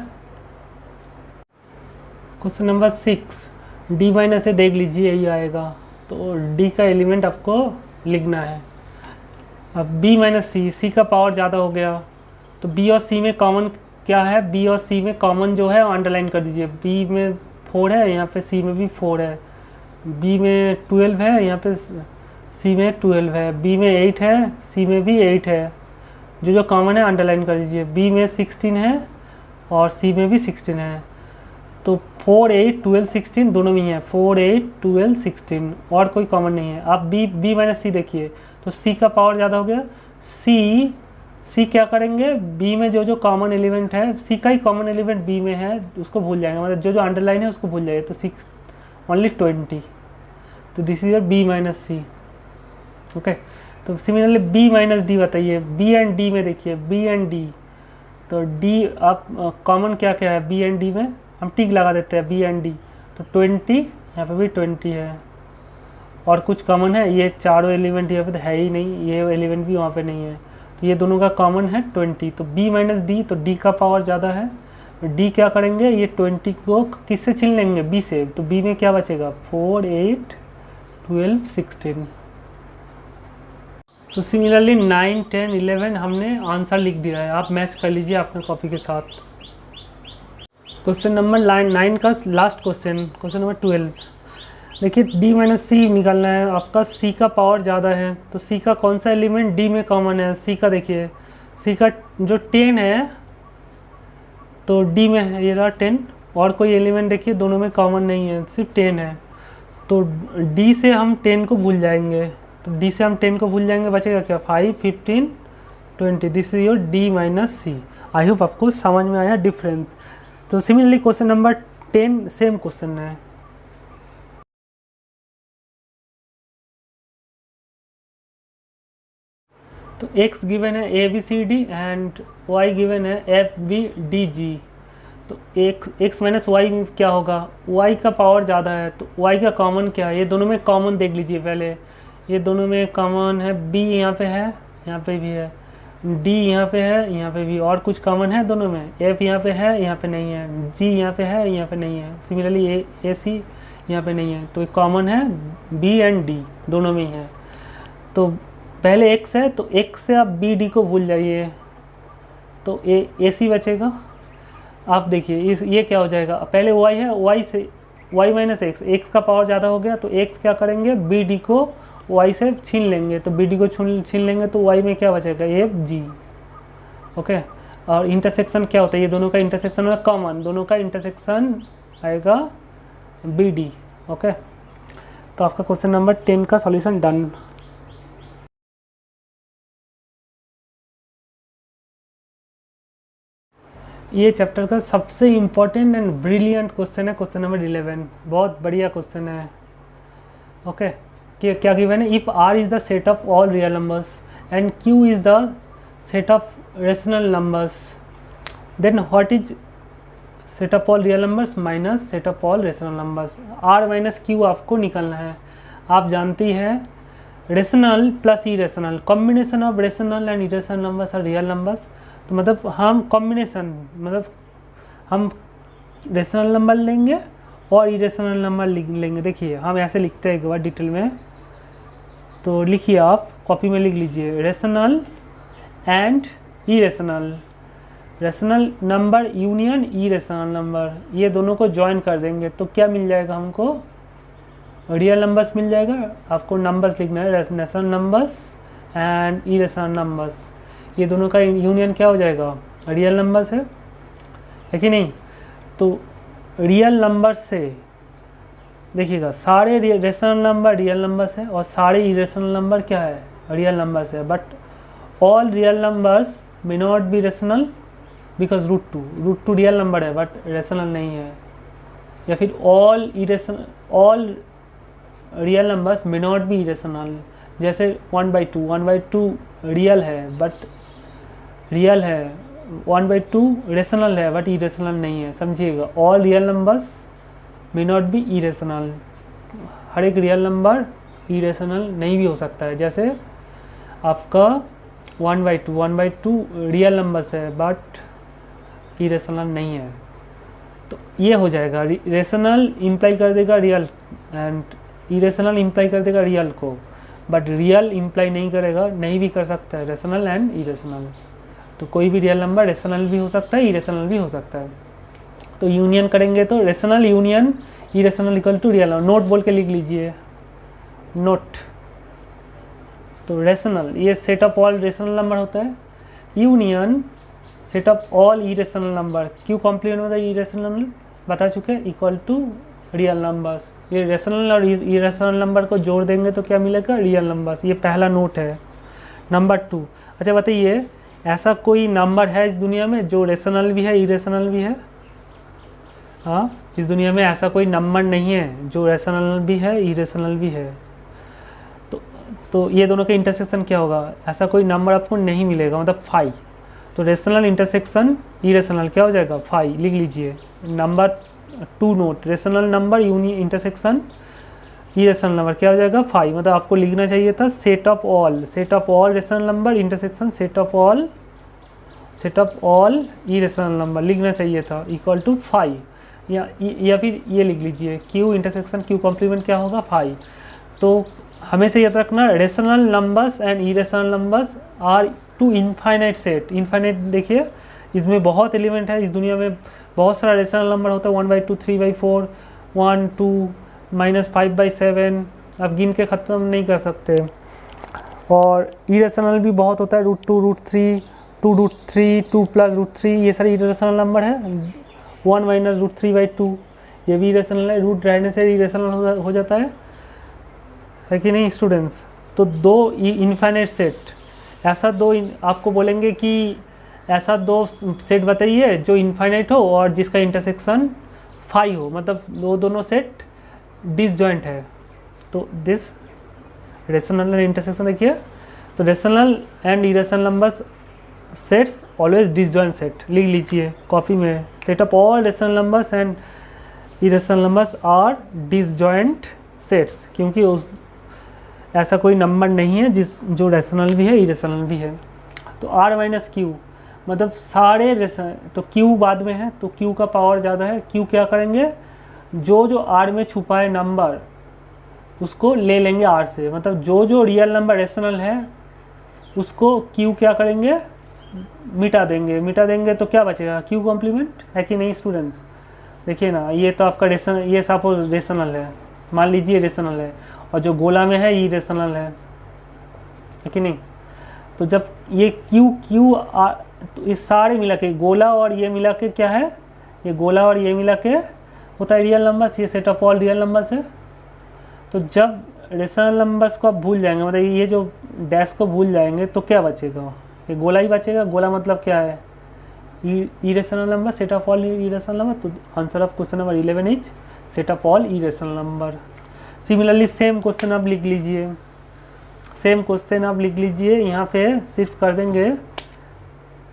क्वेश्चन नंबर 6 d माइनस ए देख लीजिए, यही आएगा। तो d का एलिमेंट आपको लिखना है। अब b माइनस सी का पावर ज़्यादा हो गया, तो b और c में कॉमन क्या है, b और c में कॉमन जो है अंडरलाइन कर दीजिए। b में 4 है, यहाँ पे c में भी 4 है, b में 12 है, यहाँ पे c में 12 है, b में 8 है, c में भी 8 है। जो कॉमन है अंडरलाइन कर दीजिए। b में 16 है और c में भी 16 है। तो 4, 8, 12, 16 दोनों में ही है, 4, 8, 12, 16, और कोई कॉमन नहीं है। आप b माइनस सी देखिए, तो c का पावर ज़्यादा हो गया। c क्या करेंगे, b में जो कॉमन एलिमेंट है, c का ही कॉमन एलिमेंट b में है उसको भूल जाएंगे, मतलब जो अंडरलाइन है उसको भूल जाएंगे। तो 6 ओनली 20। तो this is your b minus C. Okay, तो सिमिलरली b माइनस डी बताइए। b एंड d में देखिए, b एंड d, तो d आप कॉमन क्या क्या है b एंड d में, हम टिक लगा देते हैं b एंड d। तो 20, यहाँ पे भी 20 है, और कुछ कॉमन है, ये चारों एलिमेंट यहाँ पे तो है ही नहीं, ये एलिमेंट भी वहाँ पे नहीं है, तो ये दोनों का कॉमन है 20। तो b माइनस डी, तो d का पावर ज़्यादा है, डी क्या करेंगे, ये 20 को किससे छीन लेंगे, बी से, तो बी में क्या बचेगा 4, 8, 12, 16। तो सिमिलरली 9, 10, 11 हमने आंसर लिख दिया है, आप मैच कर लीजिए अपने कॉपी के साथ। क्वेश्चन नंबर 9 का लास्ट क्वेश्चन, क्वेश्चन नंबर 12। देखिए डी माइनस सी निकालना है, आपका सी का पावर ज़्यादा है, तो सी का कौन सा एलिमेंट डी में कॉमन है, सी का देखिए, सी का जो 10 है तो डी में है, ये रहा 10, और कोई एलिमेंट देखिए दोनों में कॉमन नहीं है, सिर्फ 10 है, तो डी से हम 10 को भूल जाएंगे, तो डी से हम 10 को भूल जाएंगे, बचेगा क्या 5, 15, 20, this is your D minus C. I hope आपको समझ में आया डिफरेंस। तो similarly question number 10 same question है। तो x गिवन है A B C D and y given है एफ बी डी जी। तो x माइनस वाई क्या होगा, y का पावर ज़्यादा है, तो y का कॉमन क्या है, ये दोनों में कॉमन देख लीजिए पहले, ये दोनों में कॉमन है, b यहाँ पे है, यहाँ पे भी है, d यहाँ पे है, यहाँ पे भी, और कुछ कॉमन है दोनों में, f यहाँ पे है, यहाँ पे नहीं है, g यहाँ पे है, यहाँ पे नहीं है, सिमिलरली ए सी यहाँ पे नहीं है, तो कॉमन है b एंड d दोनों में ही है। तो पहले x है, तो x से आप बी डी को भूल जाइए, तो ए सी बचेगा। आप देखिए ये क्या हो जाएगा, पहले y है, y से y माइनस एक्स का पावर ज़्यादा हो गया, तो x क्या करेंगे बी डी को y से छीन लेंगे, तो बी डी को छीन लेंगे, तो y में क्या बचेगा एफ जी। ओके, और इंटरसेक्शन क्या होता है, ये दोनों का इंटरसेक्शन होगा कॉमन, दोनों का इंटरसेक्शन आएगा बी डी। ओके, तो आपका क्वेश्चन नंबर 10 का सॉल्यूशन डन। ये चैप्टर का सबसे इम्पोर्टेंट एंड ब्रिलियंट क्वेश्चन है, क्वेश्चन नंबर 11, बहुत बढ़िया क्वेश्चन है। ओके, क्या गिवन है, if R is the set of all real numbers and Q is the set of rational numbers, then what is set of all real numbers minus set of all rational numbers. R minus Q आपको निकालना है। आप जानती है rational plus irrational, combination of rational and irrational numbers are real numbers. तो मतलब हम combination, मतलब हम रेशनल नंबर लेंगे और इरेशनल नंबर लेंगे। देखिए हम ऐसे लिखते हैं एक बार डिटेल में, तो लिखिए आप कॉपी में लिख लीजिए, rational and irrational, rational number union irrational number, ये दोनों को ज्वाइन कर देंगे तो क्या मिल जाएगा हमको, रियल नंबर्स मिल जाएगा। आपको नंबर्स लिखना है, rational numbers and irrational numbers, ये दोनों का यूनियन क्या हो जाएगा, रियल नंबर्स है कि नहीं। तो रियल नंबर से देखिएगा सारे रेशनल नंबर रियल नंबर्स है और सारे इरेशनल नंबर क्या है, रियल नंबर्स है, but all real numbers may not be rational because root two real number है बट रेशनल नहीं है, या फिर all real numbers may not be irrational, जैसे 1/2 रियल है बट रियल है, 1/2 रेशनल है बट इरेशनल नहीं है, समझिएगा। All real numbers may not be irrational, हर एक रियल नंबर इरेशनल नहीं भी हो सकता है, जैसे आपका 1/2 रियल नंबर्स है बट इरेशनल नहीं है, तो ये हो जाएगा। रेशनल इम्प्लाई कर देगा रियल एंड इरेशनल इम्प्लाई कर देगा रियल को, बट रियल इम्प्लाई नहीं करेगा, नहीं भी कर सकता है रेशनल एंड इरेशनल। तो कोई भी रियल नंबर रेशनल भी हो सकता है, इरेशनल भी हो सकता है। तो यूनियन करेंगे तो rational union irrational equal to real, note बोल के लिख लीजिए, नोट। तो रेशनल ये set of all rational number होता है, union set of all irrational number, क्यों कॉम्प्लीमेंट होता है इरेशनल बता चुके, इक्वल टू रियल नंबर्स। ये रेशनल और इरेशनल नंबर को जोड़ देंगे तो क्या मिलेगा, रियल नंबर्स। ये पहला नोट है। नंबर 2, अच्छा बताइए ऐसा कोई नंबर है इस दुनिया में जो रेशनल भी है इरेशनल भी है? हाँ, इस दुनिया में ऐसा कोई नंबर नहीं है जो रेशनल भी है इरेशनल भी है। तो ये दोनों का इंटरसेक्शन क्या होगा, ऐसा कोई नंबर आपको नहीं मिलेगा, मतलब 5। तो रेशनल इंटरसेक्शन इरेशनल क्या हो जाएगा, 5 लिख लीजिए। Number 2 note, rational number intersection irrational number क्या हो जाएगा, 5। मतलब आपको लिखना चाहिए था set of all rational number intersection set of all set of all irrational number लिखना चाहिए था इक्वल टू 5, या फिर ये लिख लीजिए क्यू इंटरसेक्शन क्यू कॉम्प्लीमेंट क्या होगा 5। तो हमेशा याद रखना rational numbers and irrational numbers are two infinite set. Infinite देखिए इसमें बहुत एलिमेंट है, इस दुनिया में बहुत सारा रेशनल नंबर होता है 1/2 3/4 1 2 -5/7, आप गिन के ख़त्म नहीं कर सकते। और इरेशनल भी बहुत होता है √2 √3 2√3 2 + √3, ये सारे इरेशनल नंबर है। 1 - √3/2 ये भी इरेशनल है, रूट रहने से इरेशनल हो जाता है कि नहीं स्टूडेंट्स। तो दो इनफाइनाइट सेट, ऐसा दो आपको बोलेंगे कि ऐसा दो सेट बताइए जो इनफाइनाइट हो और जिसका इंटरसेक्शन 5 हो, मतलब दोनों सेट डिसजॉइंट है। तो दिस रेशनल एंड इंटरसेक्शन देखिए, तो rational and irrational numbers sets always disjoint set लिख लीजिए कॉपी में। Set of all rational numbers and irrational numbers are disjoint sets, क्योंकि उस ऐसा कोई नंबर नहीं है जो रेशनल भी है इरेशनल भी है। तो r - q मतलब सारे तो q बाद में है, तो q का पावर ज़्यादा है। q क्या करेंगे, जो r में छुपा है नंबर उसको ले लेंगे r से, मतलब जो रियल नंबर रेशनल है उसको q क्या करेंगे, मिटा देंगे तो क्या बचेगा, q कॉम्प्लीमेंट है कि नहीं स्टूडेंट्स। देखिए ना, ये तो आपका रेशनल, ये सपोज रेशनल है, मान लीजिए रेशनल है, और जो गोला में है ये रेशनल है कि नहीं। तो जब ये क्यू आर, तो इस सारे मिला के गोला और ये मिला के क्या है, ये गोला और ये मिला के होता है रियल नंबर्स, ये set of all real numbers है। तो जब रेशनल नंबर्स को आप भूल जाएंगे, मतलब ये जो डैश को भूल जाएंगे, तो क्या बचेगा, ये गोला ही बचेगा। गोला मतलब क्या है, irrational number, set of all irrational number. तो answer of question number 11 is set of all irrational number. Similarly same question आप लिख लीजिए, सेम क्वेश्चन आप लिख लीजिए, यहाँ पे सिर्फ कर देंगे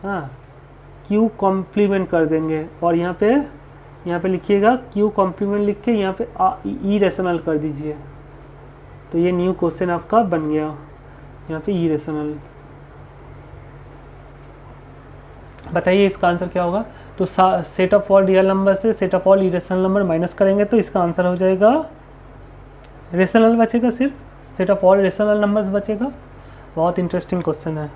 हाँ क्यू कॉम्प्लीमेंट कर देंगे, और यहाँ पे लिखिएगा क्यू कॉम्प्लीमेंट लिख के यहाँ पे ई रेशनल कर दीजिए। तो ये न्यू क्वेश्चन आपका बन गया, यहाँ पे ई रेशनल। बताइए इसका आंसर क्या होगा। तो set of all real number से set of all irrational number minus करेंगे तो इसका आंसर हो जाएगा रेशनल बचेगा, सिर्फ set of all rational numbers बचेगा। बहुत इंटरेस्टिंग क्वेश्चन है।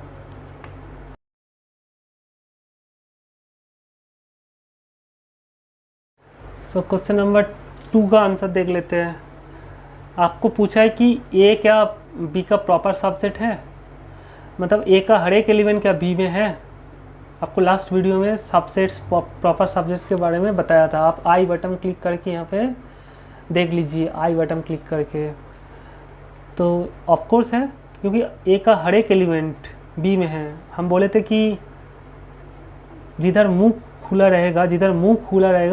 सो क्वेश्चन नंबर 2 का आंसर देख लेते हैं। आपको पूछा है कि ए क्या बी का प्रॉपर सबसेट है, मतलब ए का हर एक एलिमेंट क्या बी में है। आपको लास्ट वीडियो में सबसेट्स प्रॉपर सबसेट्स के बारे में बताया था, आप आई बटन क्लिक करके यहाँ पे देख लीजिए, आई बटन क्लिक करके। तो ऑफ कोर्स है, क्योंकि ए का हर एक एलिमेंट बी में है। हम बोले थे कि जिधर मुंह खुला रहेगा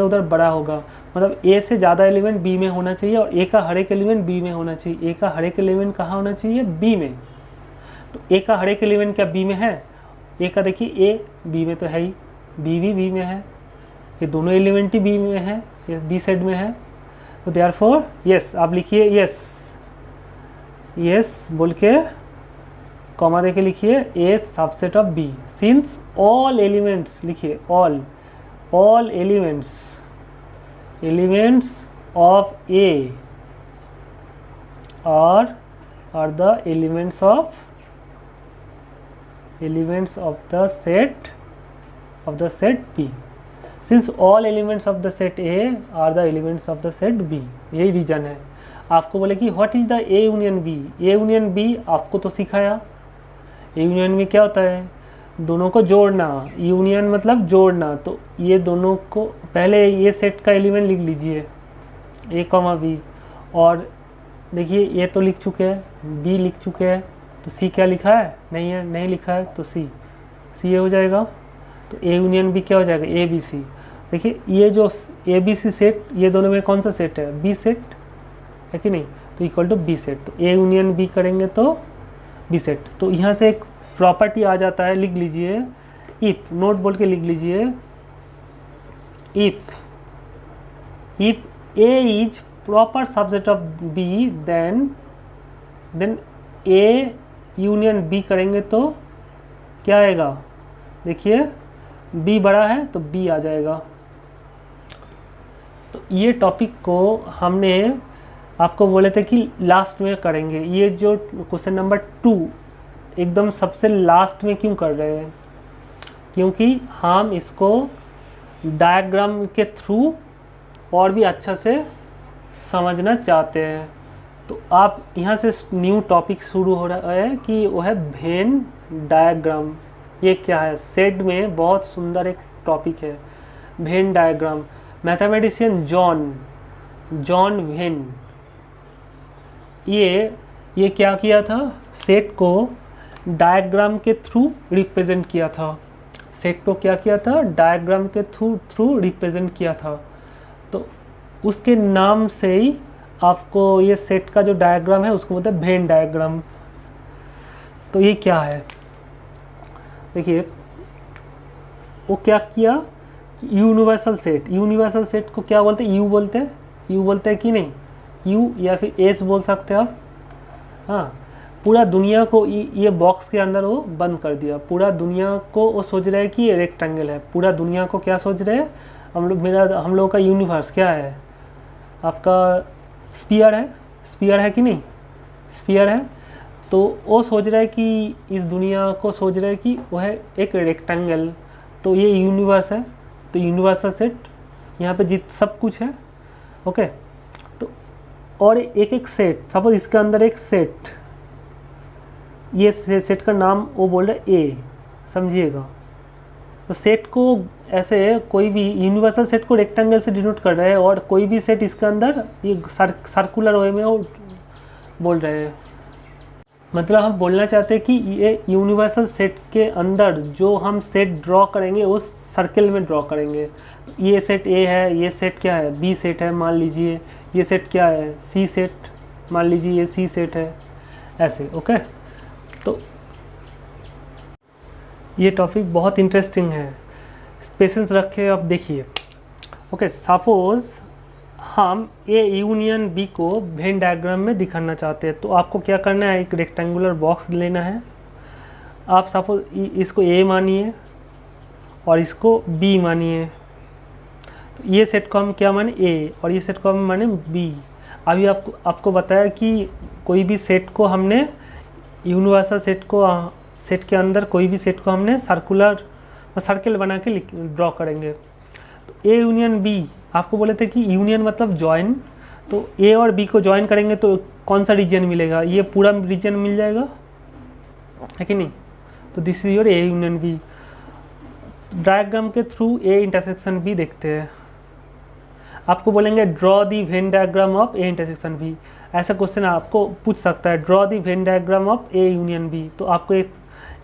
उधर बड़ा होगा, मतलब ए से ज़्यादा एलिमेंट बी में होना चाहिए और ए का हर एक एलिमेंट बी में होना चाहिए। ए का हर एक एलिमेंट कहाँ होना चाहिए, बी में। तो ए का हर एक एलिमेंट क्या बी में है, ए का देखिए ए बी में तो है ही, बी भी बी में है, ये दोनों एलिमेंट ही बी में है, ये बी सेट में है। तो देयरफॉर यस आप लिखिए, यस बोल के कॉमा देके लिखिए A subset of B since all elements, लिखिए all elements of A are the elements of the set B. Since all elements of the set A are the elements of the set B, यही reason है। आपको बोले कि what is the A union B, A union B आपको तो सिखाया। A union B क्या होता है, दोनों को जोड़ना, यूनियन मतलब जोड़ना। तो ये दोनों को पहले ये सेट का एलिमेंट लिख लीजिए A, B, और देखिए ये तो लिख चुके हैं, B लिख चुके हैं, तो C क्या लिखा है, नहीं लिखा है, तो C ये हो जाएगा। तो A यूनियन B क्या हो जाएगा, A B C। देखिए ये जो A B C सेट, ये दोनों में कौन सा सेट है, B सेट है कि नहीं, तो इक्वल टू B सेट। तो A यूनियन B करेंगे तो B सेट। तो यहाँ से एक प्रॉपर्टी आ जाता है, लिख लीजिए इफ, नोट बोल के लिख लीजिए if A is proper subset of B then A union B करेंगे तो क्या आएगा, देखिए बी बड़ा है तो बी आ जाएगा। तो ये टॉपिक को हमने आपको बोले थे कि लास्ट में करेंगे। ये जो क्वेश्चन नंबर 2 एकदम सबसे लास्ट में क्यों कर रहे हैं, क्योंकि हम इसको डायग्राम के थ्रू और भी अच्छा से समझना चाहते हैं। तो आप यहाँ से न्यू टॉपिक शुरू हो रहा है कि वो है वेन डायग्राम। ये क्या है, सेट में बहुत सुंदर एक टॉपिक है Venn diagram. Mathematician John when ये क्या किया था, सेट को डायग्राम के थ्रू रिप्रेजेंट किया था। सेट को क्या किया था, डायग्राम के थ्रू रिप्रेजेंट किया था। तो उसके नाम से ही आपको ये सेट का जो डायग्राम है उसको बोलते हैं वेन डायग्राम। तो ये क्या है, देखिए वो क्या किया, यूनिवर्सल सेट को क्या बोलते हैं, यू बोलते हैं कि नहीं, यू या फिर एस बोल सकते हैं आप। हाँ, पूरा दुनिया को ये बॉक्स के अंदर वो बंद कर दिया। पूरा दुनिया को वो सोच रहे हैं कि ये रेक्टेंगल है। पूरा दुनिया को क्या सोच रहे हैं, हम लोग का यूनिवर्स क्या है, आपका स्फीयर है कि नहीं, स्फीयर है। तो वो सोच रहा है कि इस दुनिया को सोच रहा है कि वो है एक रेक्टेंगल। तो ये यूनिवर्स है। तो यूनिवर्सल सेट यहाँ पे सब कुछ है। ओके, तो और एक सेट, सपोज इसके अंदर एक सेट, ये सेट का नाम वो बोल रहे ए, समझिएगा। तो सेट को ऐसे कोई भी यूनिवर्सल सेट को रेक्टेंगल से डिनोट कर रहे हैं, और कोई भी सेट इसके अंदर ये सर्कुलर वे में वो बोल रहे हैं। मतलब हम बोलना चाहते हैं कि ये यूनिवर्सल सेट के अंदर जो हम सेट ड्रॉ करेंगे उस सर्किल में ड्रॉ करेंगे। ये सेट ए है, ये सेट क्या है, बी सेट है मान लीजिए, ये सेट क्या है, सी सेट मान लीजिए, ये सी सेट है, ऐसे। ओके, तो ये टॉपिक बहुत इंटरेस्टिंग है, पेशेंस रखे आप देखिए। ओके, सपोज हम ए यूनियन बी को वेन डायग्राम में दिखाना चाहते हैं। तो आपको क्या करना है, एक रेक्टेंगुलर बॉक्स लेना है। आप सपोज इसको ए मानिए और इसको बी मानिए। तो ये सेट को हम क्या माने, ए, और ये सेट को हम माने बी। अभी आपको बताया कि कोई भी सेट को हमने यूनिवर्सल सेट के अंदर कोई भी सेट को हमने सर्किल बना के ड्रॉ करेंगे। तो ए यूनियन बी, आपको बोले थे कि यूनियन मतलब जॉइन। तो ए और बी को जॉइन करेंगे तो कौन सा रीजन मिलेगा, ये पूरा रीजन मिल जाएगा, है कि नहीं। तो this is your A union B. Diagram के थ्रू ए इंटरसेक्शन बी देखते हैं। आपको बोलेंगे draw the Venn diagram of A intersection B. ऐसा क्वेश्चन आपको पूछ सकता है, draw the Venn diagram of A union B. तो आपको एक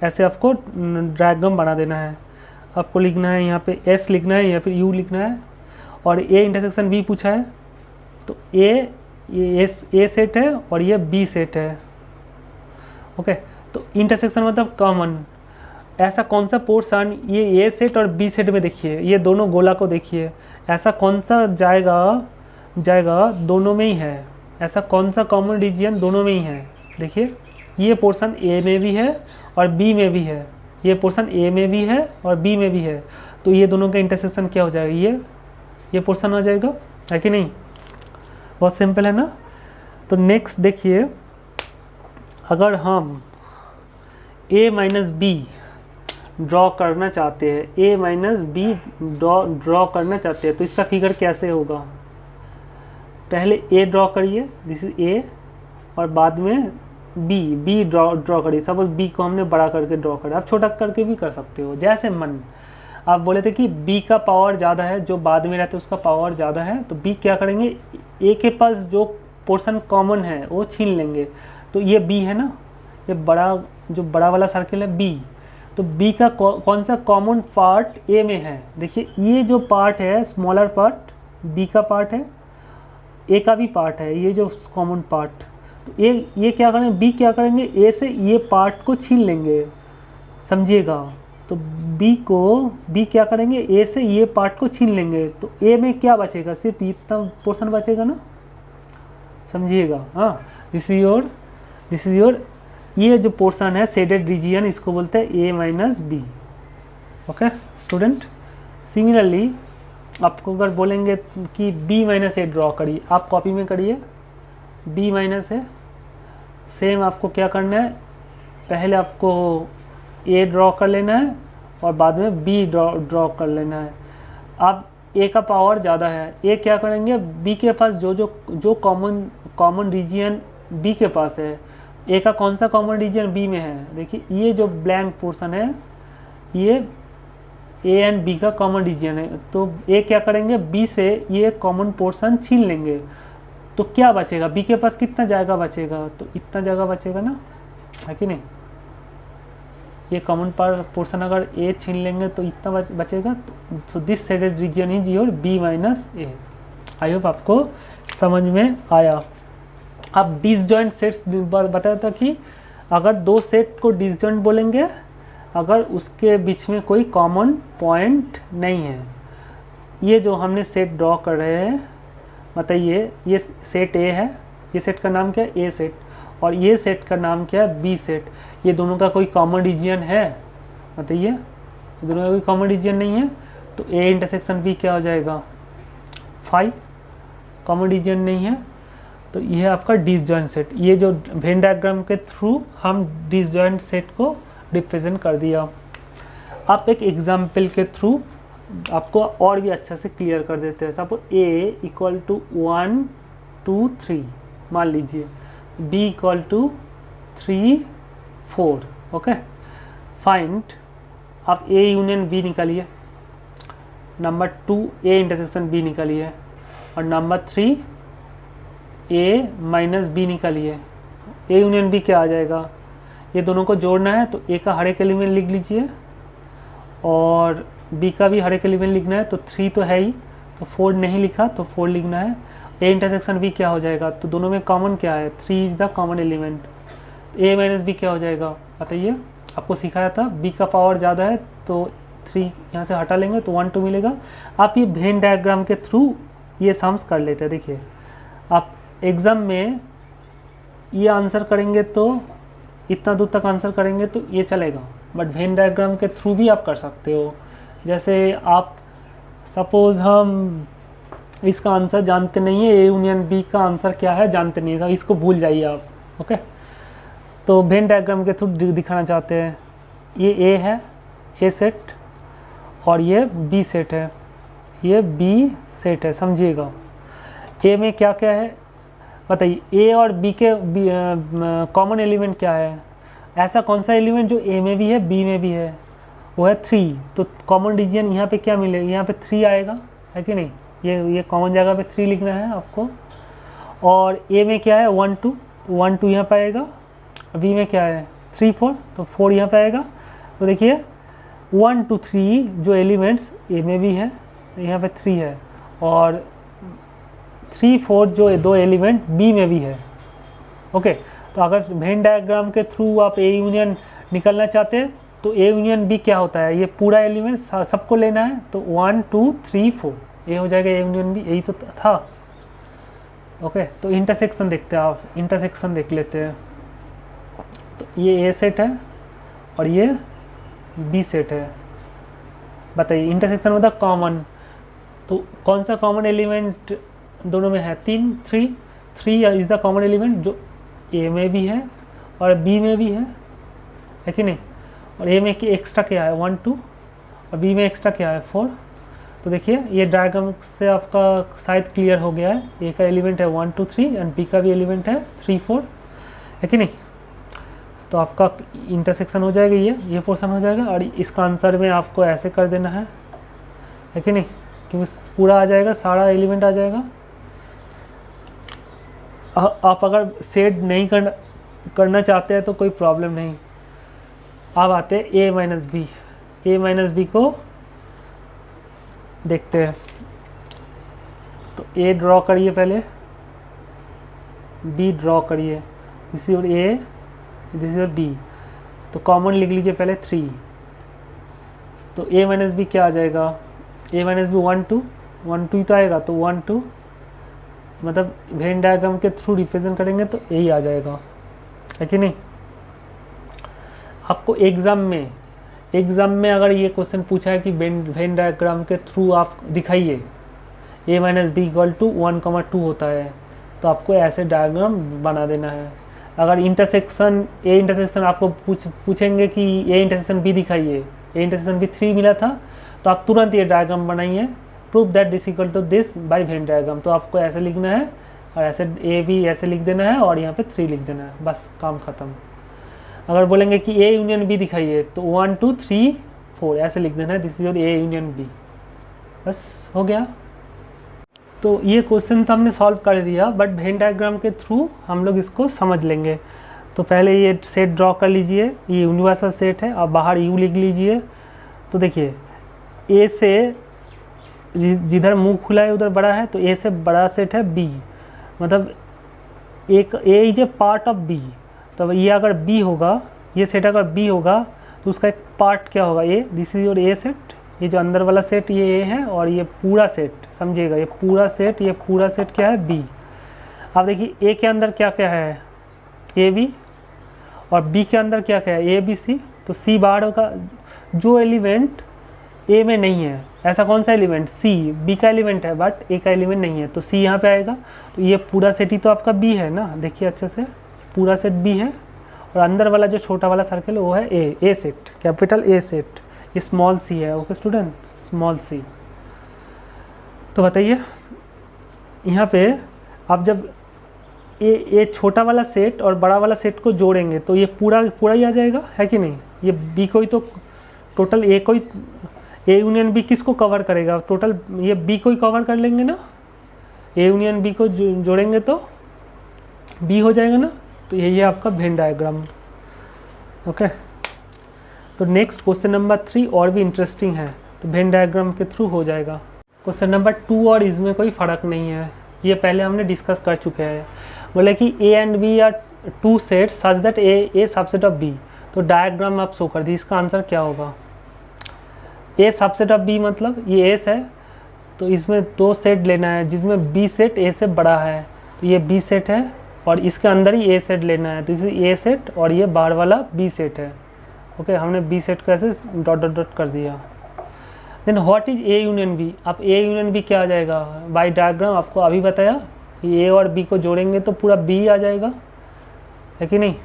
ऐसे आपको डायग्राम बना देना है। आपको लिखना है यहाँ पे एस लिखना है या फिर यू लिखना है, और ए इंटरसेक्शन बी पूछा है। तो ए सेट है और ये बी सेट है। ओके, तो इंटरसेक्शन मतलब कॉमन। ऐसा कौन सा पोर्शन, ये ए सेट और बी सेट में देखिए, ये दोनों गोला को देखिए, ऐसा कौन सा जाएगा दोनों में ही है। ऐसा कौन सा कॉमन रीजन दोनों में ही है, देखिए ये पोर्शन ए में भी है और बी में भी है, ये पोर्शन ए में भी है और बी में भी है। तो ये दोनों का इंटरसेक्शन क्या हो जाएगा, ये पोर्शन आ जाएगा, है कि नहीं। बहुत सिंपल है ना। तो नेक्स्ट देखिए, अगर हम a माइनस बी ड्रॉ करना चाहते हैं, a माइनस बी ड्रॉ करना चाहते हैं, तो इसका फिगर कैसे होगा। पहले a ड्रॉ करिए, दिस इज a, और बाद में b ड्रॉ करिए। सपोज b को हमने बड़ा करके ड्रॉ करा, आप छोटा करके भी कर सकते हो, जैसे मन। आप बोले थे कि b का पावर ज़्यादा है, जो बाद में रहते उसका पावर ज़्यादा है, तो b क्या करेंगे, a के पास जो पोर्शन कॉमन है वो छीन लेंगे। तो ये b है ना, ये जो बड़ा वाला सर्किल है b। तो b का कौन सा कॉमन पार्ट a में है, देखिए ये जो पार्ट है स्मॉलर पार्ट b का पार्ट है, a का भी पार्ट है, ये जो कॉमन पार्ट। तो ये क्या करेंगे, b क्या करेंगे, a से ये पार्ट को छीन लेंगे, समझिएगा। तो b क्या करेंगे, a से ये पार्ट को छीन लेंगे। तो a में क्या बचेगा, सिर्फ इतना पोर्शन बचेगा ना, समझिएगा। हाँ, दिस इज योर ये जो पोर्शन है शेडेड रीजियन, इसको बोलते हैं a minus B. Okay student. Similarly आपको अगर बोलेंगे कि b माइनस ए ड्रॉ करिए, आप कॉपी में करिए b माइनस ए। सेम आपको क्या करना है, पहले आपको a ड्रॉ कर लेना है और बाद में b ड्रॉ कर लेना है। अब a का पावर ज़्यादा है, a क्या करेंगे, b के पास जो कॉमन रीजन b के पास है, a का कौन सा कॉमन रीजन b में है। देखिए ये जो ब्लैंक पोर्शन है ये a एंड b का कॉमन रीजन है, तो a क्या करेंगे, b से ये कॉमन पोर्शन छीन लेंगे, तो क्या बचेगा, b के पास कितना जगह बचेगा, तो इतना जगह बचेगा ना, है कि नहीं। ये कॉमन पोर्शन अगर a छीन लेंगे तो इतना बचेगा। तो this shaded region is your b minus A. I hope आपको समझ में आया। अब डिसजॉइंट सेट्स बताया था कि अगर दो सेट को डिसजॉइंट बोलेंगे अगर उसके बीच में कोई कॉमन पॉइंट नहीं है। ये जो हमने सेट ड्रॉ कर रहे हैं, बताइए ये सेट ए है, ये सेट का नाम क्या है, ए सेट, और ये सेट का नाम क्या है, बी सेट। ये दोनों का कोई कॉमन रीजन है, बताइए, ये दोनों का कोई कॉमन रीजन नहीं है, तो ए इंटरसेक्शन बी क्या हो जाएगा, 5। कॉमन रीजन नहीं है, तो ये आपका डिसजॉइंट सेट। ये जो वेन डायग्राम के थ्रू हम डिसजॉइंट सेट को रिप्रेजेंट कर दिया। आप एक एग्जाम्पल के थ्रू आपको और भी अच्छा से क्लियर कर देते हैं। सपोज ए इक्वल टू 1 2 3 मान लीजिए, B equal to 3 4। Okay, find आप ए यूनियन बी निकालिए, नंबर 2 ए इंटरसेक्शन बी निकालिए, और नंबर 3 ए माइनस बी निकालिए। ए यूनियन बी क्या आ जाएगा, ये दोनों को जोड़ना है तो ए का हर एक एलिमेंट लिख लीजिए और बी का भी हर एक एलिमेंट लिखना है। तो 3 तो है ही, तो 4 नहीं लिखा तो 4 लिखना है। ए इंटरसेक्शन बी क्या हो जाएगा, तो दोनों में कॉमन क्या है, 3 is the common element. A minus B क्या हो जाएगा, बताइए, आपको सिखाया था बी का पावर ज़्यादा है तो 3 यहाँ से हटा लेंगे तो 1 2 मिलेगा। आप ये वेन डायग्राम के थ्रू ये सम्स कर लेते हैं। देखिए आप एग्ज़ाम में ये आंसर करेंगे तो इतना दूर तक आंसर करेंगे तो ये चलेगा, बट वेन डायग्राम के थ्रू भी आप कर सकते हो। जैसे आप सपोज हम इसका आंसर जानते नहीं है, ए यूनियन बी का आंसर क्या है जानते नहीं है, इसको भूल जाइए आप। ओके, तो वेन डायग्राम के थ्रू दिखाना चाहते हैं, ये ए है, ए सेट, और ये बी सेट है, ये बी सेट है, समझिएगा। ए में क्या क्या है बताइए, ए और बी के कॉमन एलिमेंट क्या है, ऐसा कौन सा एलिमेंट जो ए में भी है बी में भी है, वो है 3। तो कॉमन रीजन यहाँ पे क्या मिलेगा, यहाँ पे 3 आएगा, है कि नहीं, ये कॉमन जगह पे 3 लिखना है आपको। और ए में क्या है 1 2 यहाँ पे आएगा, बी में क्या है 3 4, तो 4 यहाँ पे आएगा। तो देखिए 1 2 3 जो एलिमेंट्स ए में भी है यहाँ पे 3 है, और 3 4 जो दो एलिमेंट बी में भी है। ओके, तो अगर वेन डायग्राम के थ्रू आप ए यूनियन निकलना चाहते हैं तो ए यूनियन बी क्या होता है, ये पूरा एलिमेंट सबको लेना है, तो 1 2 3 4 ए हो जाएगा ए यूनियन बी, यही तो था। ओके, तो इंटरसेक्शन देखते हैं, आप इंटरसेक्शन देख लेते हैं। तो ये ए सेट है और ये बी सेट है, बताइए इंटरसेक्शन मतलब कॉमन, तो कौन सा कॉमन एलिमेंट दोनों में है, 3 इज द कॉमन एलिमेंट जो ए में भी है और बी में भी है कि नहीं। और ए में कि एक्स्ट्रा क्या है 1 2, और बी में एक्स्ट्रा क्या है 4। तो देखिए ये डायग्राम से आपका शायद क्लियर हो गया है, ए का एलिमेंट है 1 2 3 एंड बी का भी एलिमेंट है 3 4, है कि नहीं। तो आपका इंटरसेक्शन हो जाएगा, ये पोर्शन हो जाएगा, और इसका आंसर में आपको ऐसे कर देना है कि नहीं, क्योंकि पूरा आ जाएगा, सारा एलिमेंट आ जाएगा। आप अगर सेट नहीं करना चाहते हैं तो कोई प्रॉब्लम नहीं। अब आते हैं ए माइनस बी को देखते हैं। तो ए ड्रॉ करिए, पहले बी ड्रॉ करिए, this is A, this is B, तो कॉमन लिख लीजिए पहले 3। तो ए माइनस बी क्या आ जाएगा, ए माइनस बी 1 2 तो आएगा, तो 1 2 मतलब वेन डायग्राम के थ्रू रिप्रेजेंट करेंगे तो यही आ जाएगा, है कि नहीं। आपको एग्ज़ाम में एग्ज़ाम में अगर ये क्वेश्चन पूछा है कि वेन डायग्राम के थ्रू आप दिखाइए a minus B equal to 1,2 होता है, तो आपको ऐसे डायग्राम बना देना है। अगर इंटरसेक्शन ए इंटरसेक्शन आपको पूछेंगे कि ए इंटरसेक्शन बी दिखाइए, ए इंटरसेक्शन बी 3 मिला था, तो आप तुरंत ये डायग्राम बनाइए, prove that this equal to this by Venn diagram. तो आपको ऐसे लिखना है और ऐसे ए बी ऐसे लिख देना है और यहाँ पे 3 लिख देना है, बस काम ख़त्म। अगर बोलेंगे कि ए यूनियन बी दिखाइए तो 1 2 3 4 ऐसे लिख देना है, this is your A union B, बस हो गया। तो ये क्वेश्चन तो हमने सॉल्व कर दिया, बट वेन डायग्राम के थ्रू हम लोग इसको समझ लेंगे। तो पहले ये सेट ड्रॉ कर लीजिए, ये यूनिवर्सल सेट है, अब बाहर यू लिख लीजिए। तो देखिए ए से जिधर मुंह खुला है उधर बड़ा है, तो ए से बड़ा सेट है बी, मतलब एक A is a part of B. तो ये अगर बी होगा, ये सेट अगर बी होगा तो उसका एक पार्ट क्या होगा, A, this is your A set. ये जो अंदर वाला सेट ये ए है, और ये पूरा सेट समझिएगा, ये पूरा सेट क्या है, बी। अब देखिए ए के अंदर क्या क्या है, ए बी, और बी के अंदर क्या क्या है, ए बी सी। तो सी बाहर होगा, जो एलिमेंट ए में नहीं है, ऐसा कौन सा एलिमेंट, सी, बी का एलिमेंट है बट ए का एलिमेंट नहीं है, तो सी यहाँ पे आएगा। तो ये पूरा सेट ही तो आपका बी है ना, देखिए अच्छे से, पूरा सेट बी है, और अंदर वाला जो छोटा वाला सर्कल वो है ए सेट, कैपिटल ए सेट। ये स्मॉल सी है, ओके स्टूडेंट, स्मॉल सी। तो बताइए यहाँ पे आप जब ए छोटा वाला सेट और बड़ा वाला सेट को जोड़ेंगे तो ये पूरा ही आ जाएगा, है कि नहीं। ये बी को ही तो टोटल ए को ही, ए यूनियन बी किसको कवर करेगा, टोटल ये बी को ही कवर कर लेंगे ना, ए यूनियन बी को जोड़ेंगे तो बी हो जाएगा ना। तो यही है आपका वेन डायग्राम, ओके। तो नेक्स्ट क्वेश्चन नंबर 3 और भी इंटरेस्टिंग है, तो वेन डायग्राम के थ्रू हो जाएगा। क्वेश्चन नंबर 2 और इसमें कोई फ़र्क नहीं है, ये पहले हमने डिस्कस कर चुके हैं। बोले कि A and B are 2 set such that A subset of B. तो डायग्राम आप शो कर दी, इसका आंसर क्या होगा, ए सबसेट ऑफ बी मतलब ये एस है, तो इसमें 2 सेट लेना है जिसमें बी सेट ए से बड़ा है, तो ये बी सेट है, और इसके अंदर ही ए सेट लेना है, तो इसे ए सेट, और ये बाहर वाला बी सेट है, ओके। हमने बी सेट को ऐसे डॉट डॉट डॉट कर दिया। Then what is A union B, अब ए यूनियन बी क्या आ जाएगा, बाय डायग्राम आपको अभी बताया, ए और बी को जोड़ेंगे तो पूरा बी आ जाएगा, है कि नहीं,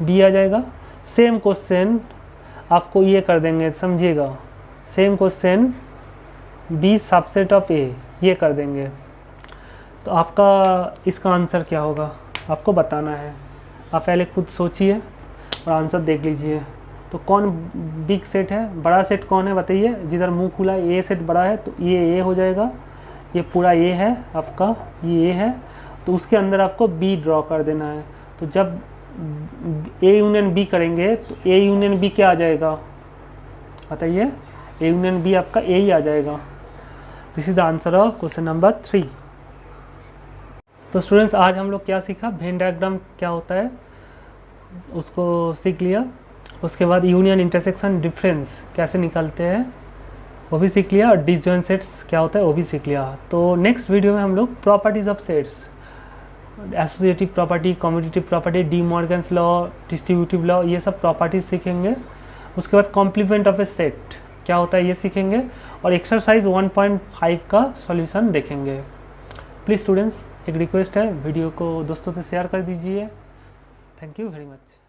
बी आ जाएगा। सेम क्वेश्चन आपको ये कर देंगे, समझिएगा, same question B subset of A ये कर देंगे, तो आपका इसका आंसर क्या होगा आपको बताना है। आप पहले खुद सोचिए और आंसर देख लीजिए। तो कौन बिग सेट है, बड़ा सेट कौन है बताइए, जिधर मुंह खुला है ए सेट बड़ा है, तो ये ए हो जाएगा, ये पूरा ए है आपका, ये ए है, तो उसके अंदर आपको बी ड्रॉ कर देना है। तो जब ए यूनियन बी करेंगे तो ए यूनियन बी क्या आ जाएगा बताइए, ए यूनियन बी आपका ए ही आ जाएगा। This is the answer of question number 3। तो स्टूडेंट्स आज हम लोग क्या सीखा, वेन डायग्राम क्या होता है उसको सीख लिया, उसके बाद यूनियन इंटरसेक्शन डिफरेंस कैसे निकालते हैं वो भी सीख लिया, और डिसजॉइंट सेट्स क्या होता है वो भी सीख लिया। तो नेक्स्ट वीडियो में हम लोग properties of sets, associative property, commutative property, D Morgan's law, distributive law, ये सब प्रॉपर्टीज सीखेंगे। उसके बाद कॉम्प्लीमेंट ऑफ ए सेट क्या होता है ये सीखेंगे, और एक्सरसाइज 1.5 का सॉल्यूशन देखेंगे। प्लीज़ स्टूडेंट्स एक रिक्वेस्ट है, वीडियो को दोस्तों से शेयर कर दीजिए। Thank you very much.